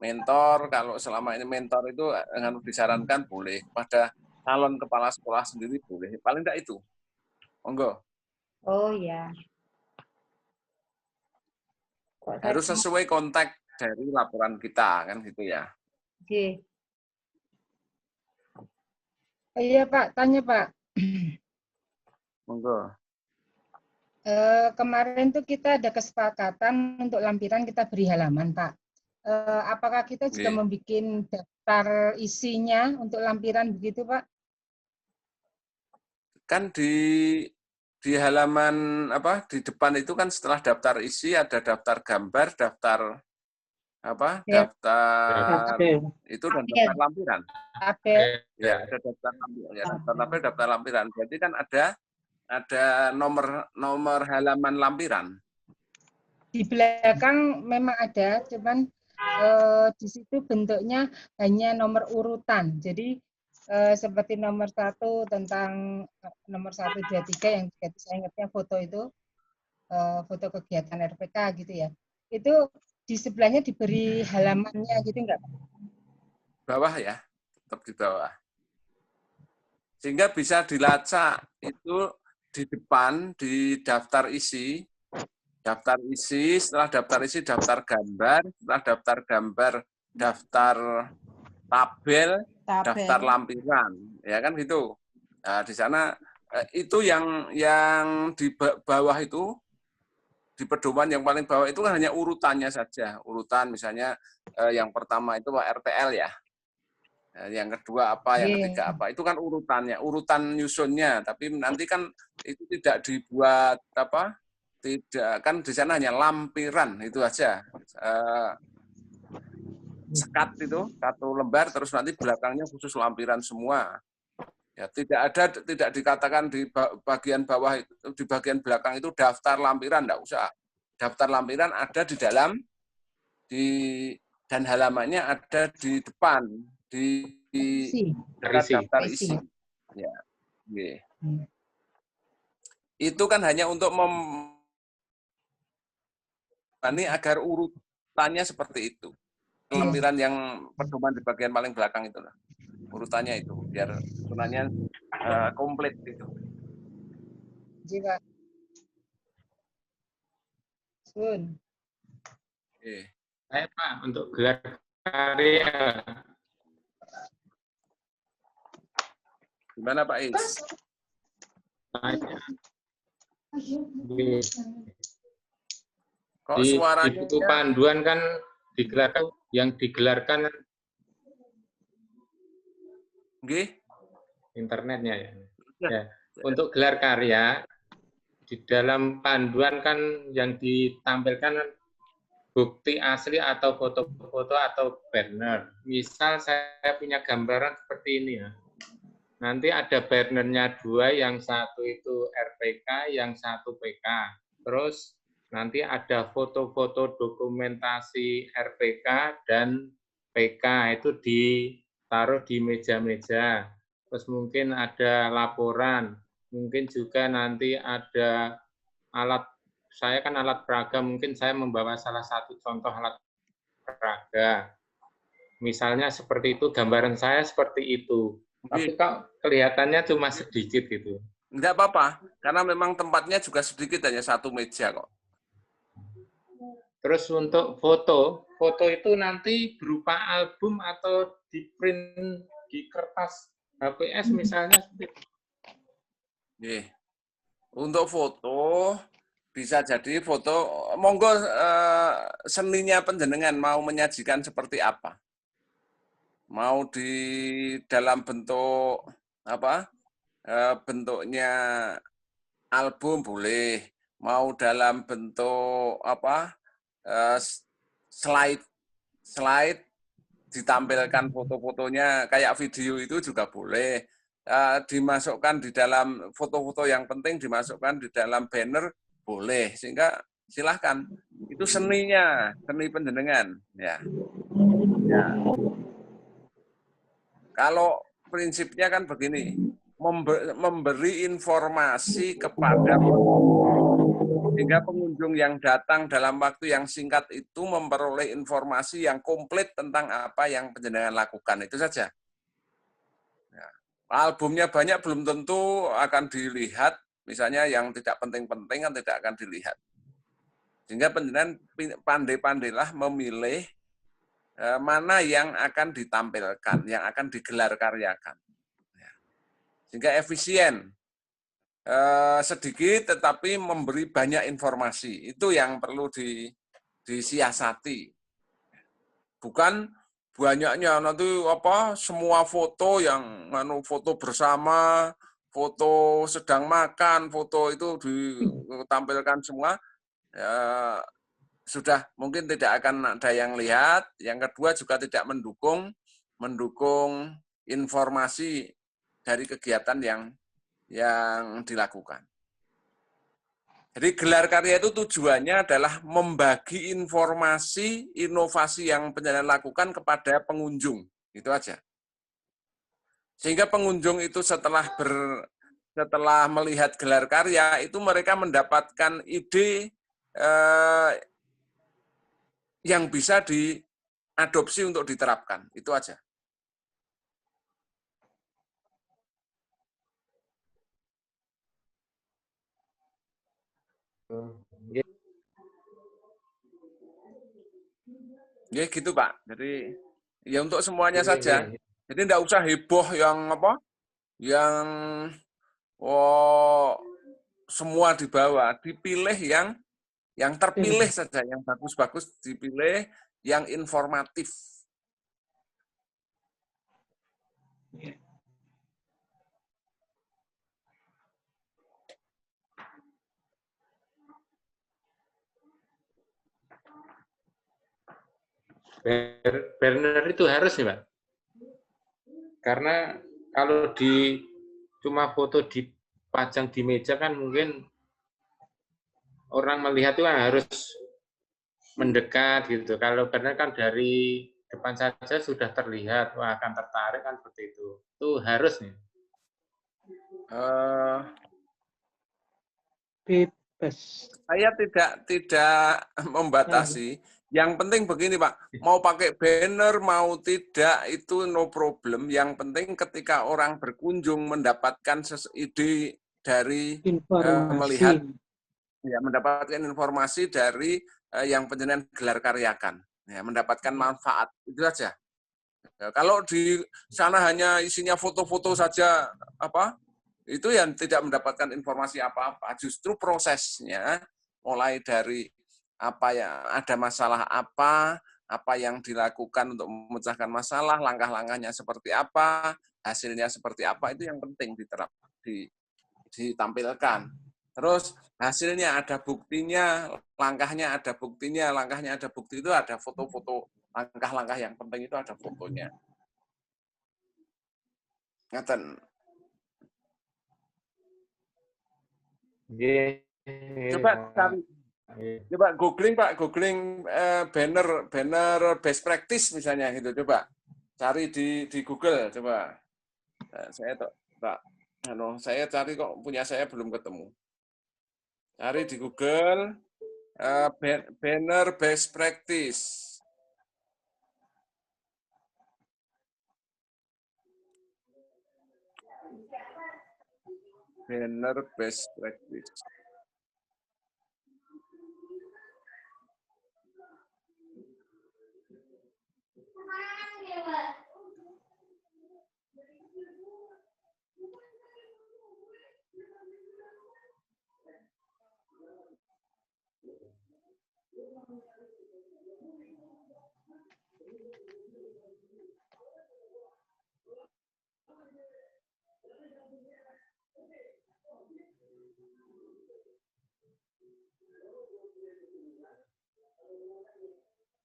mentor kalau selama ini mentor itu harus disarankan boleh. Kepada calon kepala sekolah sendiri boleh. Paling tidak itu. Monggo. Oh ya. Kok saya Harus sesuai konteks dari laporan kita kan gitu ya. Oke. Iya Pak, tanya Pak. Monggo. Kemarin tuh kita ada kesepakatan untuk lampiran kita beri halaman Pak. Apakah kita juga membuat daftar isinya untuk lampiran begitu Pak? Kan di halaman di depan itu kan setelah daftar isi ada daftar gambar, daftar daftar itu dan daftar lampiran. Ya, ada daftar lampiran, ya, daftar lampiran, daftar lampiran. Jadi kan ada nomor halaman lampiran. Di belakang memang ada, cuman di situ bentuknya hanya nomor urutan. Jadi seperti nomor 1 tentang nomor 1, 2, 3 yang saya ingatnya foto itu, foto kegiatan RPK gitu ya. Itu di sebelahnya diberi halamannya gitu enggak? Bawah ya, tetap di bawah. Sehingga bisa dilacak itu di depan di daftar isi, setelah daftar isi daftar gambar, setelah daftar gambar daftar tabel, daftar lampiran, ya kan gitu. Nah, di sana itu yang di bawah itu di pedoman yang paling bawah itu kan hanya urutannya saja, urutan misalnya yang pertama itu RTL ya. Yang kedua apa, yang ketiga apa, itu kan urutannya, urutan nyusunnya, tapi nanti kan itu tidak dibuat tidak, kan di sana hanya lampiran itu aja. Sekat itu satu lembar terus nanti belakangnya khusus lampiran semua. Ya, tidak dikatakan di bagian bawah itu, di bagian belakang itu daftar lampiran, enggak usah. Daftar lampiran ada di dalam dan halamannya ada di depan di daftar isi. Ya. Okay. Itu kan hanya untuk agar urutannya seperti itu. Lampiran yang pedoman di bagian paling belakang itu lah. Urutannya itu biar susunannya komplit gitu. Jiwa. Sun. Oke. Saya Pak untuk gelar karya. Gimana Pak Is? Kok suaranya di buku panduan kan digelarkan yang digelarkan internetnya ya. Ya. Untuk gelar karya di dalam panduan kan yang ditampilkan bukti asli atau foto-foto atau banner. Misal saya punya gambaran seperti ini ya. Nanti ada bannernya 2, yang satu itu RPK, yang satu PK. Terus nanti ada foto-foto dokumentasi RPK dan PK itu ditaruh di meja-meja. Terus mungkin ada laporan, mungkin juga nanti ada alat, saya kan alat peraga, mungkin saya membawa salah satu contoh alat peraga. Misalnya seperti itu, gambaran saya seperti itu. Tapi kok kelihatannya cuma sedikit gitu. Enggak apa-apa, karena memang tempatnya juga sedikit, hanya satu meja kok. Terus untuk foto itu nanti berupa album atau di print di kertas HPS misalnya. Untuk foto, bisa jadi foto, monggo seninya panjenengan mau menyajikan seperti apa? Mau di dalam bentuk bentuknya album boleh, mau dalam bentuk apa slide ditampilkan foto-fotonya kayak video itu juga boleh. Dimasukkan di dalam foto-foto yang penting dimasukkan di dalam banner boleh, sehingga silahkan itu seninya, seni penjenengan ya. Kalau prinsipnya kan begini, memberi informasi kepada pengunjung, sehingga pengunjung yang datang dalam waktu yang singkat itu memperoleh informasi yang komplit tentang apa yang penjenengan lakukan, itu saja. Albumnya banyak belum tentu akan dilihat, misalnya yang tidak penting-penting kan tidak akan dilihat. Sehingga penjenengan pandai-pandailah memilih mana yang akan ditampilkan, yang akan digelar karyakan. Sehingga efisien, sedikit tetapi memberi banyak informasi. Itu yang perlu disiasati. Bukan banyaknya nanti apa semua foto yang foto bersama, foto sedang makan, foto itu ditampilkan semua, ya, sudah mungkin tidak akan ada yang lihat. Yang kedua juga tidak mendukung informasi dari kegiatan yang dilakukan. Jadi gelar karya itu tujuannya adalah membagi informasi, inovasi yang penjenengan lakukan kepada pengunjung. Itu aja. Sehingga pengunjung itu setelah melihat gelar karya, itu mereka mendapatkan ide yang bisa diadopsi untuk diterapkan. Itu aja. Ya gitu Pak. Jadi ya untuk semuanya saja. Jadi tidak usah heboh yang apa, yang semua dibawa. Dipilih yang terpilih saja, yang bagus-bagus dipilih, yang informatif. Banner itu harus nih, Pak. Karena kalau cuma foto dipajang di meja kan mungkin orang melihat itu harus mendekat gitu. Kalau banner kan dari depan saja sudah terlihat, wah akan tertarik kan seperti itu. Itu harus nih. Bebas. Saya tidak membatasi. Yang penting begini Pak, mau pakai banner, mau tidak, itu no problem. Yang penting ketika orang berkunjung mendapatkan ide dari melihat, ya, mendapatkan informasi dari yang penjenengan gelar karyakan, ya, mendapatkan manfaat, itu saja. Ya, kalau di sana hanya isinya foto-foto saja, itu yang tidak mendapatkan informasi apa-apa. Justru prosesnya, mulai dari apa ya, ada masalah apa yang dilakukan untuk memecahkan masalah, langkah-langkahnya seperti apa, hasilnya seperti apa, itu yang penting ditampilkan. Terus hasilnya ada buktinya, langkahnya ada buktinya, langkahnya ada bukti, itu ada foto-foto, langkah-langkah yang penting itu ada fotonya. Ngaten. Coba cari. Coba googling banner best practice misalnya gitu, coba cari di Google, coba. Saya cari kok, punya saya belum ketemu. Cari di Google banner best practice. Banner best practice.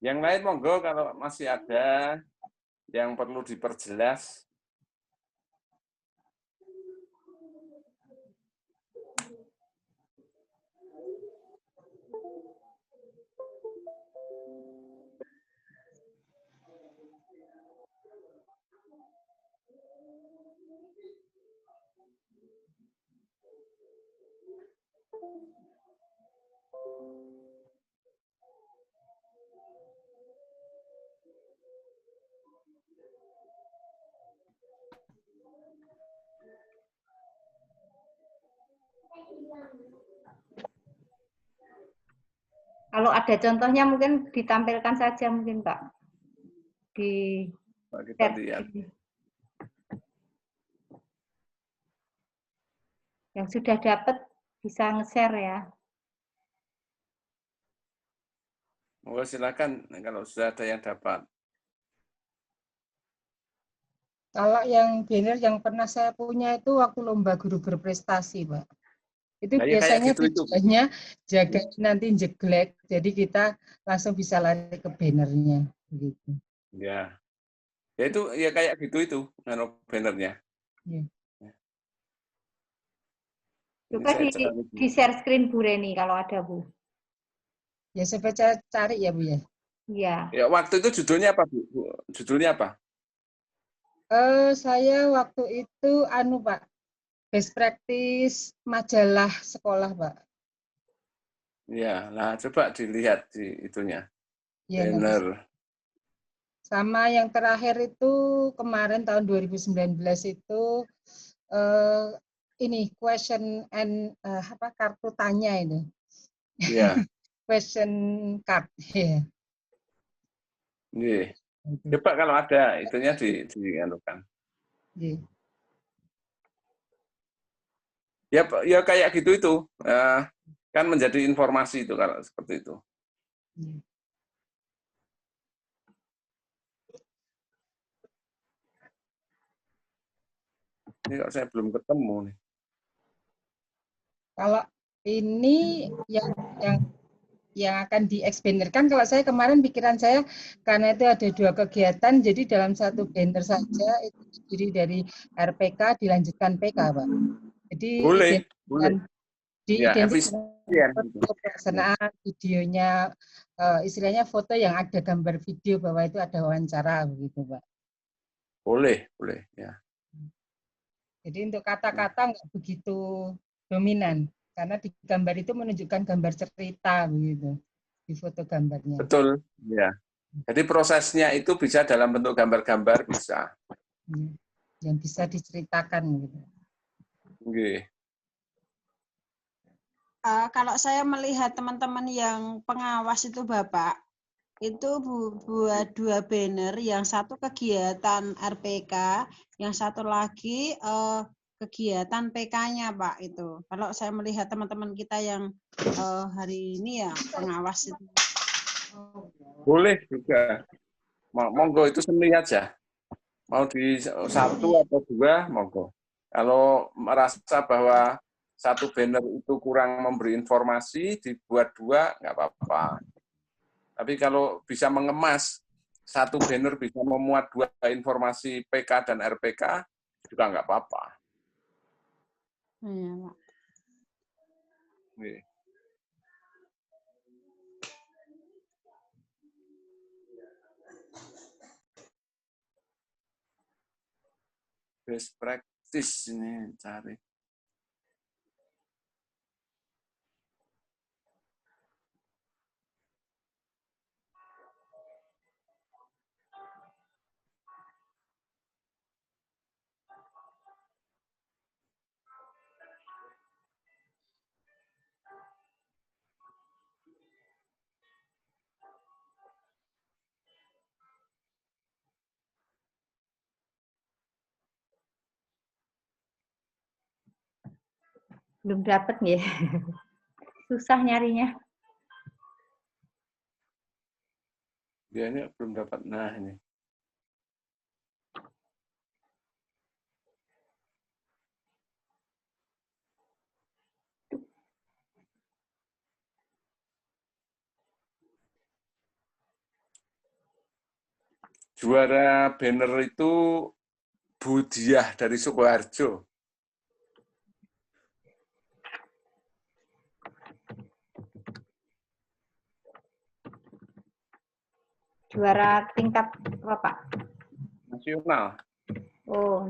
Yang lain monggo kalau masih ada yang perlu diperjelas. Kalau ada contohnya mungkin ditampilkan saja mungkin Pak di Kita lihat. Yang sudah dapat bisa nge-share ya. Monggo silakan kalau sudah ada yang dapat. Kalau yang banner yang pernah saya punya itu waktu lomba guru berprestasi, Pak. Itu Nah, ya kayak biasanya gitu itu. tujuannya jaga nanti jeglek, jadi kita langsung bisa lari ke bannernya. Begitu. Ya. Ya itu ya kayak gitu itu bannernya. Ya. Coba di share screen Bu Reni kalau ada Bu. Ya saya cari ya Bu ya. Iya. Ya waktu itu judulnya apa Bu? Judulnya apa? Saya waktu itu Pak, best practice majalah sekolah Pak. Ya, nah coba dilihat di itunya. Ya, Banner. sama yang terakhir itu kemarin tahun 2019 itu ini question and kartu tanya itu. Ya. Question card. Ya. Yeah. Coba kalau ada itunya dianukan. Yeah. Ya kayak gitu itu. Kan menjadi informasi itu kalau seperti itu. Yeah. Ini kok saya belum ketemu nih. Kalau ini yang akan dieksperimenkan, kalau saya kemarin pikiran saya karena itu ada 2 kegiatan, jadi dalam satu banner saja itu terdiri dari RPK dilanjutkan PK, Pak. Jadi Boleh. diidentikan Ya, pelaksanaan videonya, istilahnya foto yang ada gambar video bahwa itu ada wawancara begitu, Pak. Boleh ya. Jadi untuk kata-kata nggak begitu dominan karena di gambar itu menunjukkan gambar cerita begitu di foto gambarnya. Betul, ya. Jadi prosesnya itu bisa dalam bentuk gambar-gambar bisa. Yang bisa diceritakan gitu. Okay. Kalau saya melihat teman-teman yang pengawas itu Bapak, itu buat 2 banner, yang satu kegiatan RPK, yang satu lagi kegiatan PK-nya Pak itu. Kalau saya melihat teman-teman kita yang hari ini ya pengawas itu. Boleh juga. Monggo itu seni aja. Mau di 1 atau 2, monggo. Kalau merasa bahwa satu banner itu kurang memberi informasi, dibuat 2, nggak apa-apa. Tapi kalau bisa mengemas, satu banner bisa memuat 2 informasi PK dan RPK, juga nggak apa-apa. Iya, Pak. Best practice ini cari. Belum dapat nih. Susah nyarinya. Dia ini belum dapat. Nah, ini. Juara banner itu Budiah dari Sukoharjo. Juara tingkat apa, Pak? Nasional. Oh.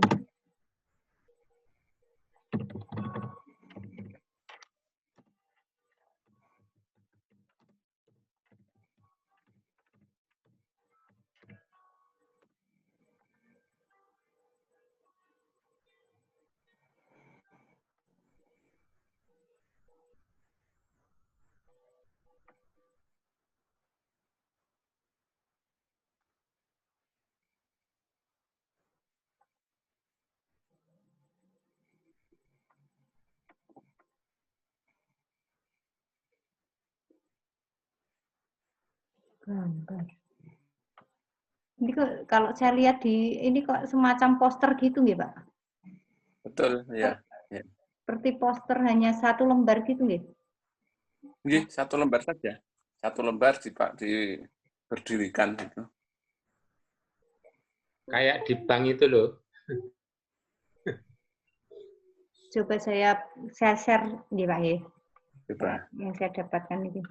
Gambar. Ini kok kalau saya lihat di ini kok semacam poster gitu nggih, Pak? Betul, ya. Seperti poster hanya satu lembar gitu nggih? Nggih, satu lembar saja. Satu lembar berdirikan gitu. Kayak di bank itu loh. Coba saya share nggih, Pak ya. Coba. Yang saya dapatkan itu.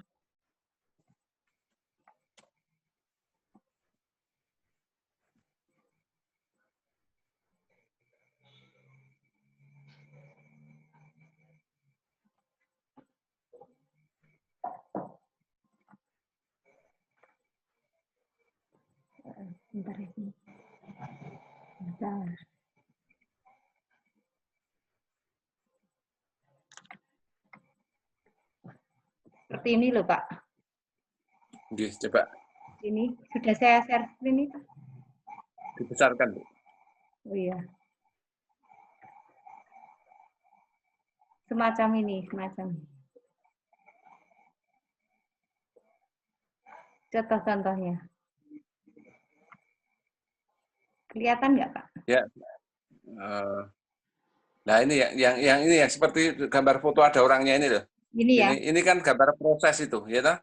Bentar ini. Bentar. Seperti ini loh, Pak. Nggih, coba Ini sudah saya share screen itu. dibesarkan, Bu. Oh iya. Semacam ini, semacam. Contoh-contohnya. Kelihatan nggak, Pak? Ya. Nah, ini yang ini yang seperti gambar foto ada orangnya ini loh. Ini ya. Ini kan gambar proses itu, ya toh?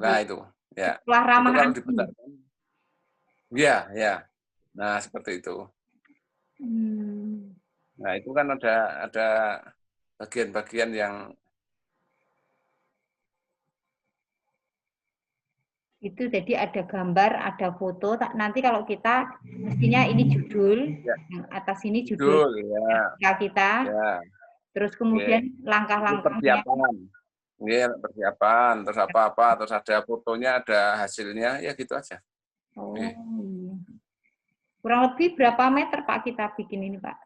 Nah, itu. Ya. Sekolah ramah itu kalau anak. dibesarkan. Ya, ya. Nah, seperti itu. Nah, itu kan ada bagian-bagian yang Itu jadi ada gambar, ada foto. Nanti kalau kita mestinya ini judul, ya. yang atas ini judul ya. kita. Ya. Terus kemudian langkah-langkahnya. Persiapan, terus apa-apa, terus ada fotonya, ada hasilnya, ya gitu aja. Oh, iya. Kurang lebih berapa meter, Pak, kita bikin ini, Pak?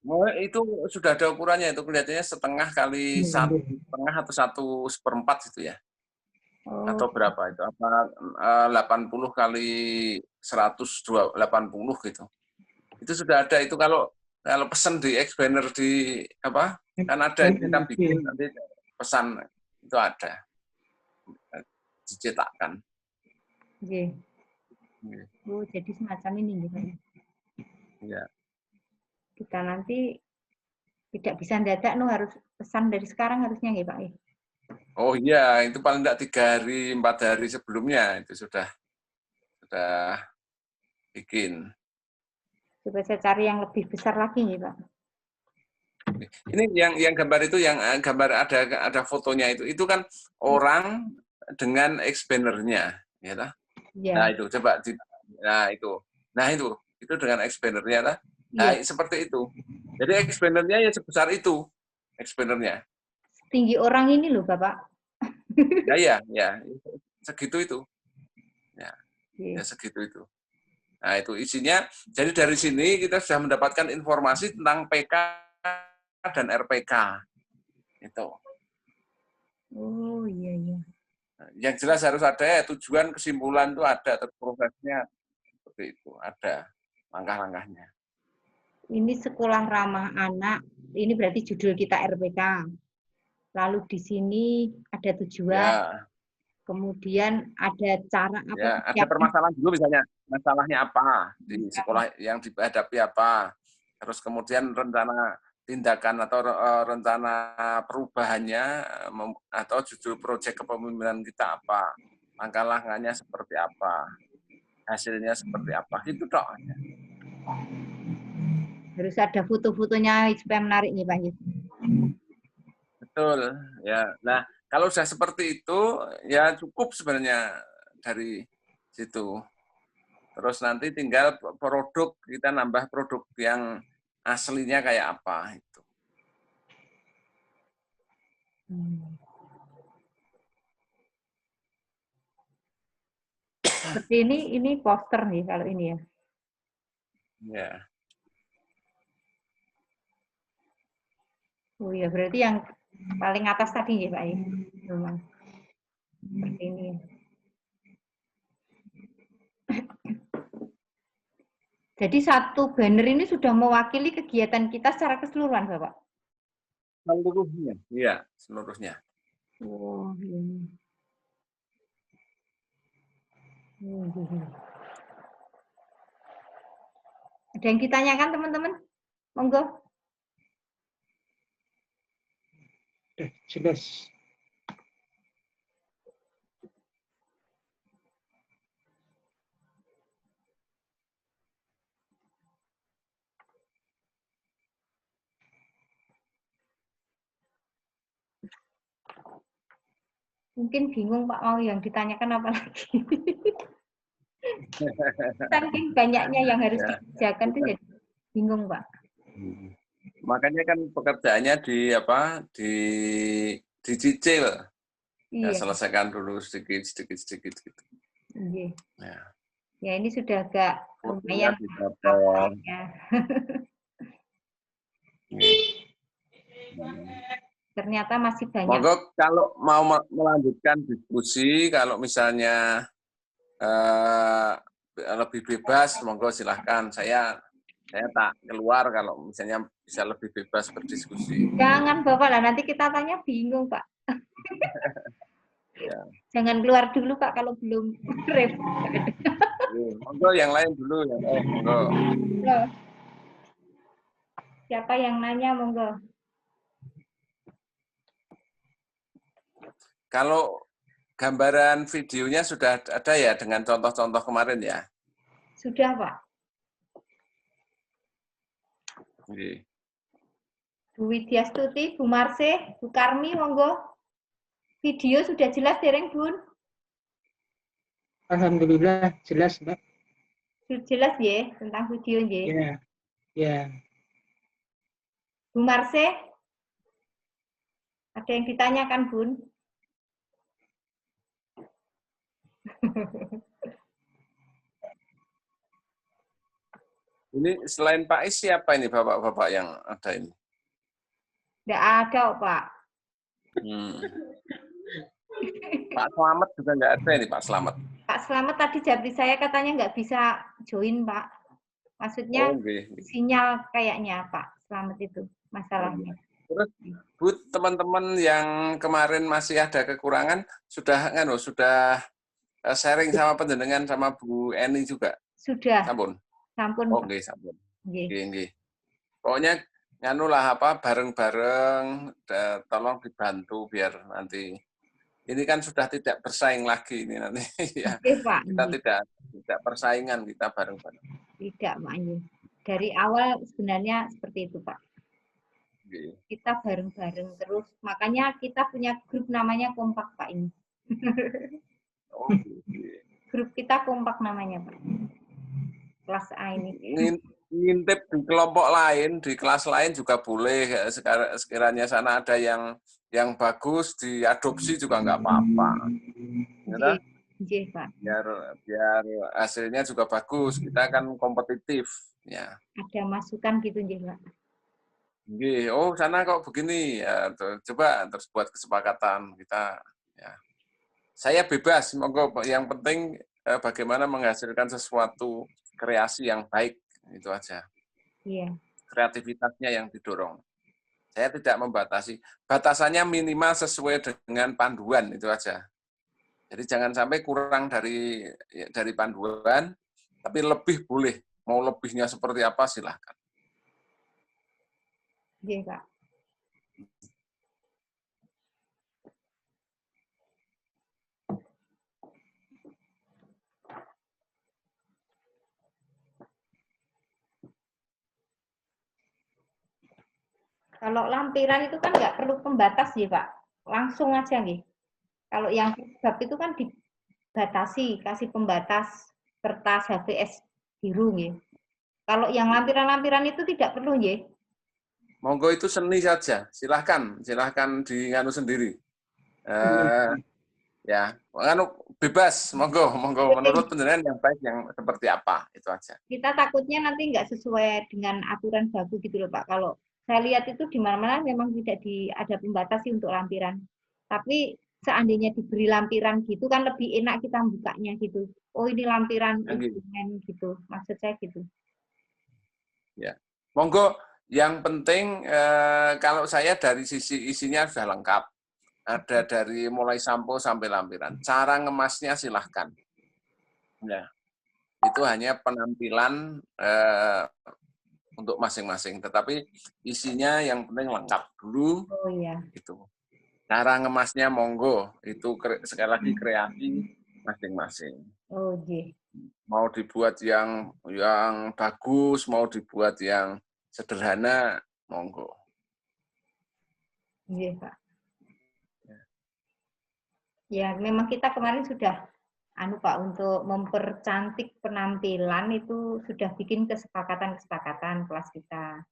Oh, itu sudah ada ukurannya, itu kelihatannya 1,5 kali 1,5 atau 1/4 gitu ya. Oh. Atau berapa itu? Apa 80 kali 180 gitu. Itu sudah ada, itu kalau pesan di X-Banner di apa? Kan ada kita bikin nanti pesan itu ada. Dicetakkan. Oke. Oh, jadi semacam ini gitu. Ya. Kita nanti tidak bisa mendadak, harus pesan dari sekarang harusnya nggih, Pak? Oh iya, itu paling tidak 3 hari, 4 hari sebelumnya itu sudah bikin. Coba saya cari yang lebih besar lagi nih, Pak. Ini yang gambar itu, yang gambar ada fotonya itu kan orang dengan X-banner-nya, ya lah. Ya. Nah itu coba, nah itu dengan X-banner-nya lah. Nah ya. Seperti itu. Jadi X-banner-nya ya sebesar itu, X-banner-nya. Tinggi orang ini loh, Bapak. Ya, segitu itu. Ya segitu itu. Nah itu isinya. Jadi dari sini kita sudah mendapatkan informasi tentang PK dan RPK. Itu. Oh iya. Yang jelas harus ada ya, tujuan, kesimpulan itu ada, atau prosesnya seperti itu, ada langkah-langkahnya. Ini sekolah ramah anak, ini berarti judul kita RPK. Lalu di sini ada tujuan, kemudian ada cara apa? Ya, ada permasalahan dulu misalnya, masalahnya apa di sekolah yang dihadapi apa, terus kemudian rencana tindakan atau rencana perubahannya, atau judul proyek kepemimpinan kita apa, langkah-langkahnya seperti apa. hasilnya seperti apa. Itu toh. Harus ada foto-fotonya supaya menarik nih Pak Yus. Betul, ya. Nah, kalau sudah seperti itu, ya cukup sebenarnya dari situ. Terus nanti tinggal produk, kita nambah produk yang aslinya kayak apa itu. Seperti ini poster nih kalau ini ya. Ya. Oh iya, berarti yang paling atas tadi ya Pak ya. Memang. Seperti ini. Jadi satu banner ini sudah mewakili kegiatan kita secara keseluruhan, Bapak? Seluruhnya. Iya, seluruhnya. Oh, iya. Ada yang ditanyakan teman-teman? Monggo. Jelas. Mungkin bingung Pak mau yang ditanyakan apa lagi. Saking banyaknya yang harus dikerjakan tuh jadi bingung Pak. Makanya kan pekerjaannya dicicil. Ya, Iya. selesaikan dulu sedikit gitu. Iya. Ya. Ya ini sudah agak lumayan. Ya. Ternyata masih banyak. Monggo kalau mau melanjutkan diskusi, kalau misalnya lebih bebas, monggo silahkan. Saya tak keluar kalau misalnya bisa lebih bebas berdiskusi. Jangan Bapak lah, nanti kita tanya bingung Pak. Ya. Jangan keluar dulu Pak kalau belum repot. Monggo yang lain dulu, monggo. Siapa yang nanya monggo? Kalau gambaran videonya sudah ada ya dengan contoh-contoh kemarin ya? Sudah Pak. Oke. Bu Widyastuti, Bu Marse, Bu Karmi monggo. Video sudah jelas dereng Bun? Alhamdulillah jelas Mbak. Sudah jelas ya tentang video ya? Ya, ya. Bu Marse, ada yang ditanyakan Bun? Ini selain Pak Is siapa ini bapak-bapak yang ada ini? Tidak ada Pak. Pak Slamet juga nggak ada ini Pak Slamet. Pak Slamet tadi japri saya katanya nggak bisa join Pak. Maksudnya sinyal kayaknya Pak Slamet itu masalahnya. Terus Bu, teman-teman yang kemarin masih ada kekurangan sudah sharing sama penjenengan sama Bu Eni juga? Sudah. Sampun. Sampun. Oh, nggih, sampun. Nggih. Pokoknya nganulah bareng-bareng tolong dibantu biar nanti ini kan sudah tidak bersaing lagi ini nanti ya. Pak. Kita tidak persaingan, kita bareng-bareng. Tidak, Pak. Dari awal sebenarnya seperti itu, Pak. Kita bareng-bareng terus. Makanya kita punya grup namanya Kompak, Pak ini. Oh, grup kita Kompak namanya, Pak. Kelas A ini. Ngintip di kelompok lain, di kelas lain juga boleh. Sekiranya sana ada yang bagus diadopsi juga nggak apa-apa. Iya, Pak. Biar hasilnya juga bagus. Kita kan kompetitif, ya. Ada masukan gitu, Pak. Oh, sana kok begini ya. Coba terus buat kesepakatan kita. Ya. Saya bebas, monggo. Yang penting bagaimana menghasilkan sesuatu kreasi yang baik, itu aja. Iya. Kreativitasnya yang didorong. Saya tidak membatasi. Batasannya minimal sesuai dengan panduan, itu aja. Jadi jangan sampai kurang dari panduan, tapi lebih boleh. Mau lebihnya seperti apa, silahkan. Iya, Pak. Kalau lampiran itu kan nggak perlu pembatas ya Pak, langsung aja nih. Kalau yang bab itu kan dibatasi, kasih pembatas kertas HVS biru nih. Kalau yang lampiran-lampiran itu tidak perlu ya. Monggo itu seni saja, silahkan dinganu sendiri. Ya, nganu bebas, monggo menurut penjenengan yang baik yang seperti apa itu aja. Kita takutnya nanti nggak sesuai dengan aturan baku gitu loh Pak. Kalau saya lihat itu di mana-mana memang tidak ada pembatas sih untuk lampiran. Tapi seandainya diberi lampiran gitu kan lebih enak kita bukanya gitu. Oh ini lampiran instrumen gitu. Maksud saya gitu. Ya, monggo. Yang penting kalau saya dari sisi isinya sudah lengkap. Ada dari mulai sampo sampai lampiran. Cara ngemasnya silahkan. Ya, itu hanya penampilan untuk masing-masing. Tetapi isinya yang penting lengkap dulu. Oh iya. Itu. Cara ngemasnya monggo. Itu sekali lagi kreasi masing-masing. Oh iya. Mau dibuat yang bagus, mau dibuat yang sederhana, monggo. Iya Pak. Ya, memang kita kemarin sudah Pak untuk mempercantik penampilan itu sudah bikin kesepakatan kelas kita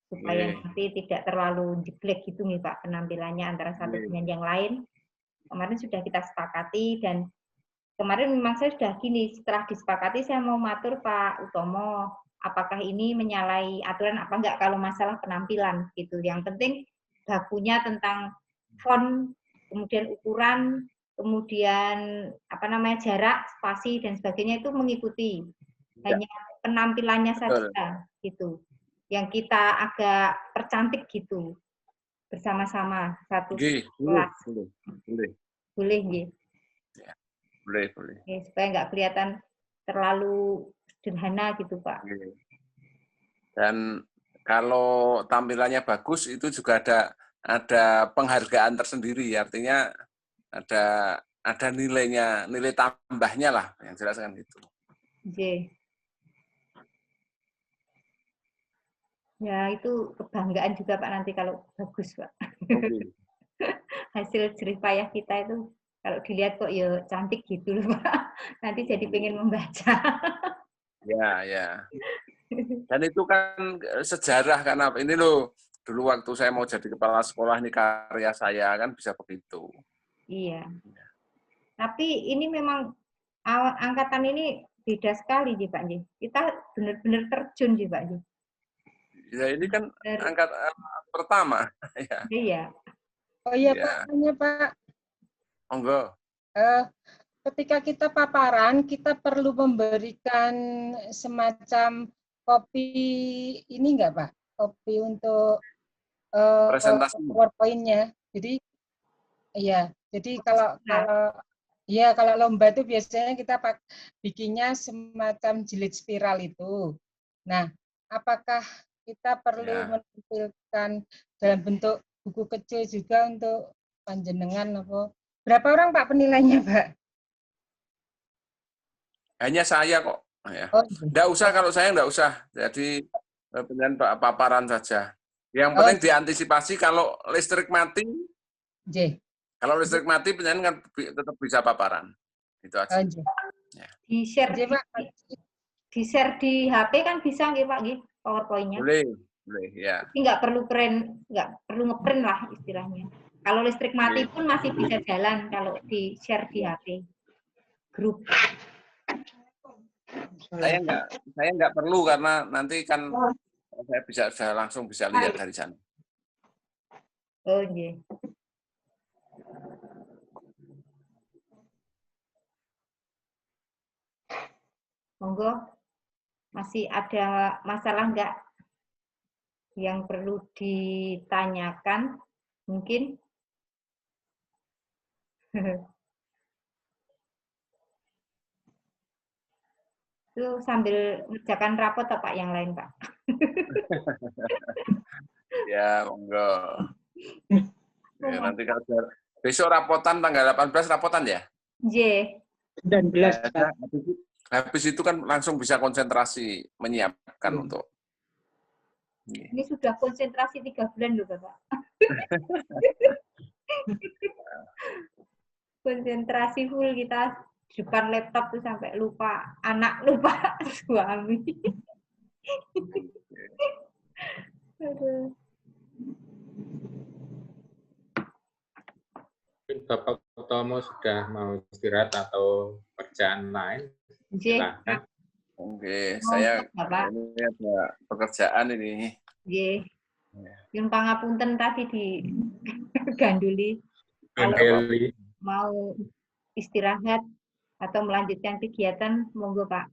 supaya nanti tidak terlalu jeblek gitu nih Pak penampilannya antara satu dengan yang lain. Kemarin sudah kita sepakati dan kemarin memang saya sudah gini, setelah disepakati saya mau matur Pak Utomo, apakah ini menyalahi aturan apa enggak kalau masalah penampilan gitu. Yang penting bakunya tentang font, kemudian ukuran, kemudian jarak, spasi dan sebagainya itu mengikuti. Hanya penampilannya saja gitu. Yang kita agak percantik gitu. Bersama-sama satu kelas. Boleh nggih. Ya, boleh. Ya, supaya nggak kelihatan terlalu sederhana gitu, Pak. Dan kalau tampilannya bagus itu juga ada penghargaan tersendiri, artinya ada nilainya, nilai tambahnya lah yang jelas kan itu. Oke. Ya itu kebanggaan juga Pak nanti kalau bagus Pak. Okay. Hasil jerih payah kita itu kalau dilihat kok ya cantik gitu loh Pak. Nanti jadi pengen membaca. Ya. Dan itu kan sejarah karena ini loh dulu waktu saya mau jadi kepala sekolah ini karya saya kan bisa begitu. Iya. Tapi ini memang angkatan ini beda sekali sih Pak. Kita benar-benar terjun sih Pak. Ya ini kan angkatan pertama. Iya. Oh iya Pak, hanya Pak. Monggo. Ketika kita paparan, kita perlu memberikan semacam kopi ini enggak Pak? Kopi untuk presentasi PowerPoint-nya. Jadi iya, jadi kalau lomba itu biasanya kita bikinnya semacam jilid spiral itu. Nah, apakah kita perlu menampilkan dalam bentuk buku kecil juga untuk panjenengan apa? Berapa orang Pak penilainya, Pak? Hanya saya kok. Ya. Nggak usah kalau saya nggak usah. Jadi penilaian paparan saja. Yang penting diantisipasi kalau listrik mati. Kalau listrik mati penilaian kan tetap bisa paparan. Itu aja. Ya. Di-share di HP kan bisa nggih Pak nggih PowerPoint-nya? Boleh ya. Tapi nggak perlu ngeprint lah istilahnya. Kalau listrik mati pun masih bisa jalan kalau di-share di HP. Grup. Saya nggak perlu karena nanti kan saya langsung bisa lihat dari sana. Oh iya. Monggo, masih ada masalah nggak yang perlu ditanyakan? Mungkin. Itu sambil mengerjakan rapot atau Pak yang lain, Pak? Ya, monggo. Ya, nanti kalau besok rapotan tanggal 18 rapotan ya? Iya. 19. Habis itu kan langsung bisa konsentrasi menyiapkan untuk Ini sudah konsentrasi 3 bulan loh Bapak. Konsentrasi full kita depan laptop tuh sampai lupa anak, lupa suami. Aduh. Mungkin Bapak Utomo sudah mau istirahat atau kerjaan lain. Nggih, Silakan. Oke, saya Bapak. ini ada pekerjaan ini. Nggih. Yang pangapunten tadi di ganduli. Kalau Angeli. mau istirahat atau melanjutkan kegiatan, monggo Pak.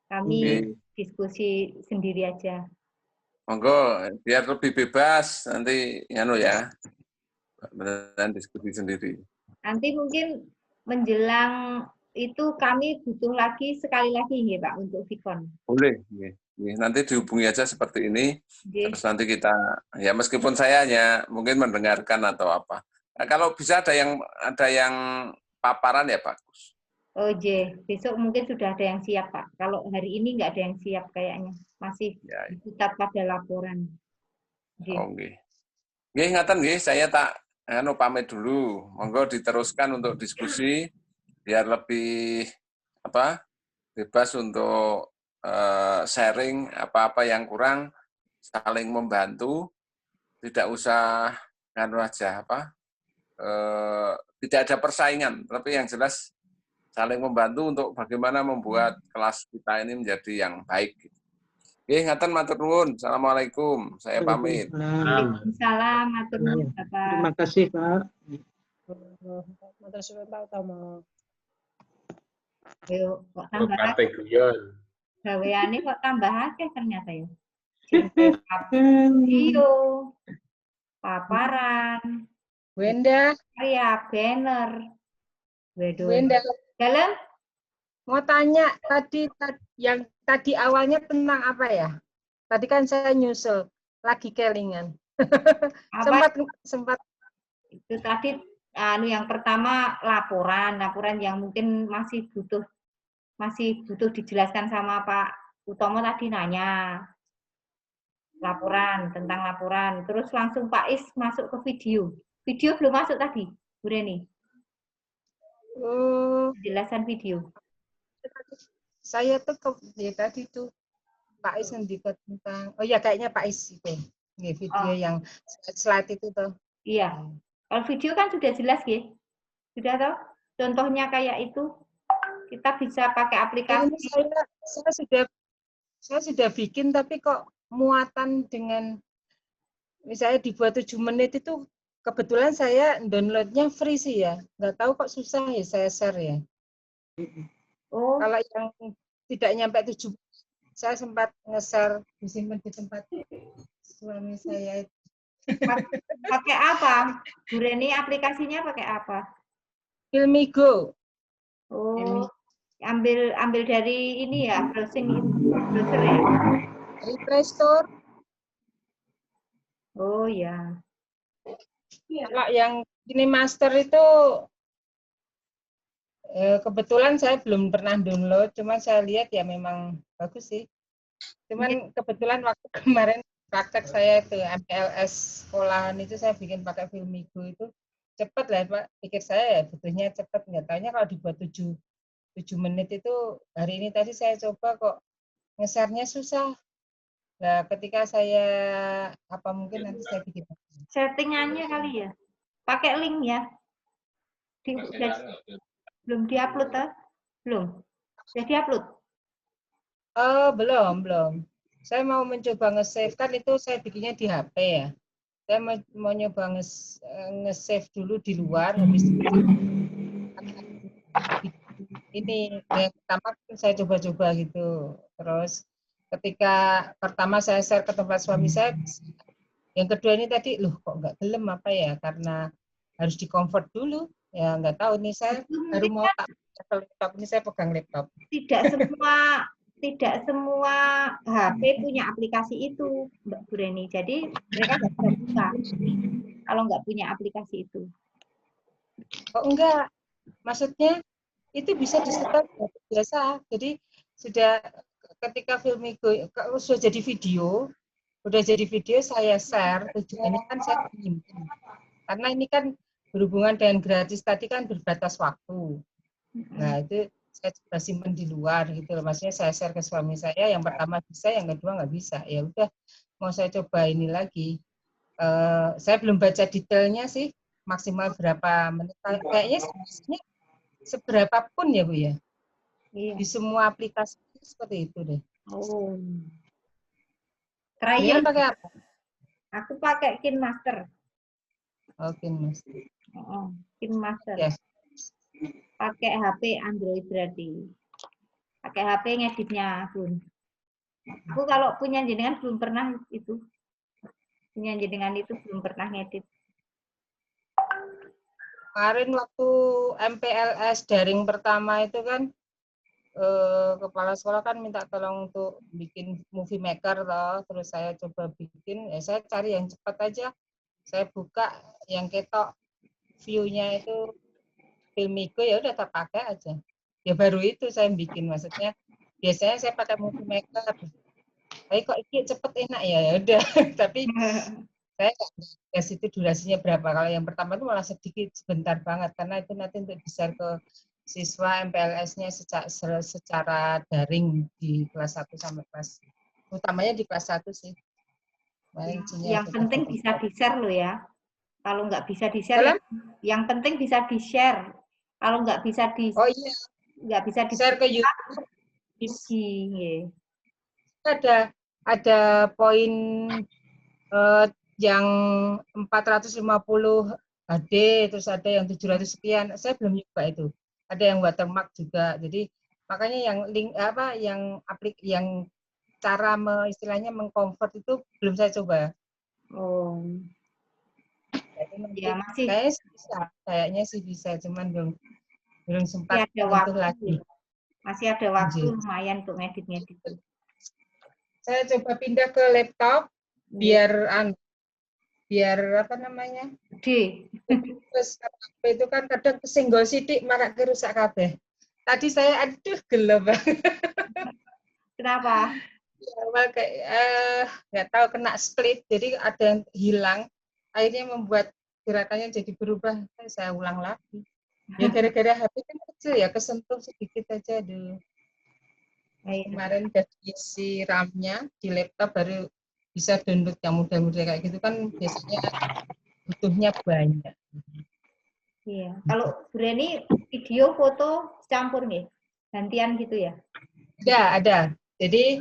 Kami diskusi sendiri aja. Monggo, biar lebih bebas nanti nganu ya. Beneran diskusi sendiri. Nanti mungkin menjelang itu kami butuh lagi sekali lagi ya Pak untuk Vicon. Boleh. Nanti dihubungi aja seperti ini. Nggih. Terus nanti kita, ya meskipun saya hanya mungkin mendengarkan atau apa. Nah, kalau bisa ada yang paparan ya bagus. Oh J, besok mungkin sudah ada yang siap Pak. Kalau hari ini nggak ada yang siap kayaknya. Masih Ya. tetap pada laporan. J. Oke. Nggih, ngaten nggih, saya tak pamit dulu. Monggo diteruskan untuk diskusi biar lebih bebas untuk sharing apa-apa yang kurang, saling membantu, tidak usah tidak ada persaingan, tapi yang jelas saling membantu untuk bagaimana membuat kelas kita ini menjadi yang baik. Oke, ngaten matur nuwun. Assalamualaikum. Saya pamit. Waalaikumsalam, matur nuwun Bapak. Terima kasih Pak. Matur suwun Pak Utomo. Ayo, kok tambah Partai Guyon. gaweane kok tambah akeh ternyata ya. Video, paparan, Wenda, karya, banner. Waduh. Wenda, Dalam mau tanya yang tadi awalnya tentang apa ya? Tadi kan saya nyusul lagi kelingan. apa sempat itu tadi yang pertama laporan yang mungkin masih butuh dijelaskan sama Pak Utomo tadi nanya tentang laporan, terus langsung Pak Is masuk ke video belum masuk tadi Bu Reni, penjelasan video. Saya tuh tadi tuh Pak Is ngendika tentang kayaknya Pak Is itu video yang slide itu tuh. Iya, kalau video kan sudah jelas ya, sudah toh contohnya kayak itu. Kita bisa pakai aplikasi. Saya sudah bikin, tapi kok muatan dengan misalnya dibuat 7 menit itu kebetulan saya downloadnya free sih ya. Nggak tahu kok susah ya saya share ya. Oh. Kalau yang tidak nyampe 7 menit, saya sempat nge-share disimpan di tempat suami saya itu. Pakai apa? Bu Reni aplikasinya pakai apa? Filmigo. Oh. Ambil dari ini ya, browser ya. Play Store. Oh ya. Kalau yang ini master itu kebetulan saya belum pernah download, cuma saya lihat ya memang bagus sih. Cuman kebetulan waktu kemarin praktek saya itu MPLS sekolahan itu saya bikin pakai Filmigo itu cepat lah Pak. Pikir saya ya butuhnya cepat, nggak taunya kalau dibuat 7 menit itu hari ini tadi saya coba kok nge-share-nya susah. Nah, ketika saya mungkin nanti saya bikin settingannya kali ya. Pakai link ya. Belum diupload ah? Belum. Sudah diupload? Belum. Saya mau mencoba nge-save, kan itu saya bikinnya di HP ya. Saya mau nyoba nge-save dulu di luar, habis itu ini yang pertama saya coba-coba gitu. Terus ketika pertama saya share ke tempat suami saya, yang kedua ini tadi kok nggak gelem apa ya, karena harus di-convert dulu. Ya nggak tahu nih, saya baru mau laptop ini, saya pegang laptop. Tidak semua HP punya aplikasi itu, Mbak Bu Reni. Jadi mereka nggak bisa buka kalau nggak punya aplikasi itu. Oh enggak, maksudnya itu bisa disetel biasa. Jadi sudah ketika Filmigo sudah jadi video, udah jadi video saya share, tujuannya kan saya menyimpan. Karena ini kan berhubungan dengan gratis tadi kan berbatas waktu. Nah, itu saya coba simpan di luar gitu loh. Maksudnya saya share ke suami saya, yang pertama bisa, yang kedua nggak bisa. Ya udah, mau saya coba ini lagi. Saya belum baca detailnya sih, maksimal berapa menit. Kayaknya sebenarnya seberapa pun ya Bu ya. Iya. Di semua aplikasi seperti itu deh. Oh. Kalian Trial. pakai apa? Aku pakai KineMaster. Oke, Mas. Oh, KineMaster. Ya. Pakai HP Android berarti. Pakai HP ngeditnya Bun. Aku kalau punya jenengan belum pernah itu. Punya jenengan itu belum pernah ngedit. Kemarin waktu MPLS daring pertama itu kan kepala sekolah kan minta tolong untuk bikin movie maker loh, terus saya coba bikin, saya cari yang cepat aja, saya buka yang ketok view-nya itu Filmico, ya udah tak pakai aja, ya baru itu saya bikin, maksudnya biasanya saya pakai movie maker, tapi kok ini cepet enak ya, ya udah, tapi saya nggak itu durasinya berapa, kalau yang pertama itu malah sedikit, sebentar banget, karena itu nanti untuk di-share ke siswa MPLS-nya secara daring di kelas 1 sampai kelas, utamanya di kelas 1 sih. Yang penting bisa di-share loh ya. Kalau nggak bisa di-share, yang penting bisa di-share. Kalau nggak bisa nggak bisa di-share ke YouTube. Ada poin yang 450 HD, terus ada yang 700 sekian. Saya belum nyoba itu. Ada yang watermark juga. Jadi makanya yang link yang cara istilahnya mengconvert itu belum saya coba. Oh. Jadi Ya masih. Kayaknya sih bisa, cuman belum sempat ada waktu lagi. Masih ada waktu lumayan untuk ngedit-ngedit. Saya coba pindah ke laptop biar apa namanya? Terus itu kan kadang kesenggol sidik malah kerusak kabeh. Tadi saya aduh gelo banget. Kenapa? Ya, kayak nggak tahu kena split, jadi ada yang hilang. Akhirnya membuat gerakannya jadi berubah. Saya ulang lagi. Ya gara-gara HP kan kecil ya, kesentuh sedikit aja dulu. Kemarin udah diisi RAM-nya di laptop, baru bisa download yang mudah-mudah kayak gitu kan biasanya butuhnya banyak. Iya. Kalau Bu Reni video, foto campur nih, gantian gitu ya? Ada. Jadi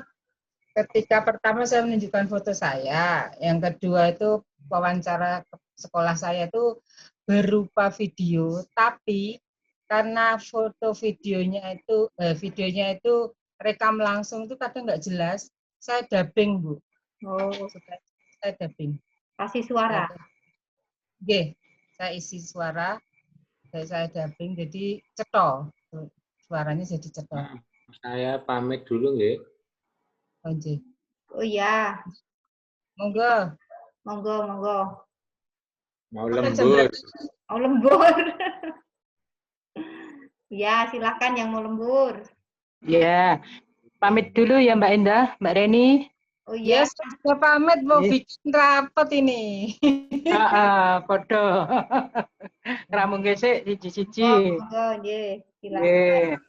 ketika pertama saya menunjukkan foto saya, yang kedua itu wawancara sekolah saya itu berupa video, tapi karena foto videonya itu rekam langsung itu kadang nggak jelas, saya dubbing Bu. Oh, saya dubbing. Kasih suara. Oke, saya isi suara, saya dubbing, jadi cetol, suaranya jadi cetol. Saya pamit dulu nggih. Oh iya. Monggo. Mau lembur. Mau lembur. Ya, silakan yang mau lembur. Ya, pamit dulu ya Mbak Endah, Mbak Reni. Oh iya. Saya pamit mau bikin rapat ini. Podo. Ngramung gesek siji-siji. Monggo, nggih. Silakan.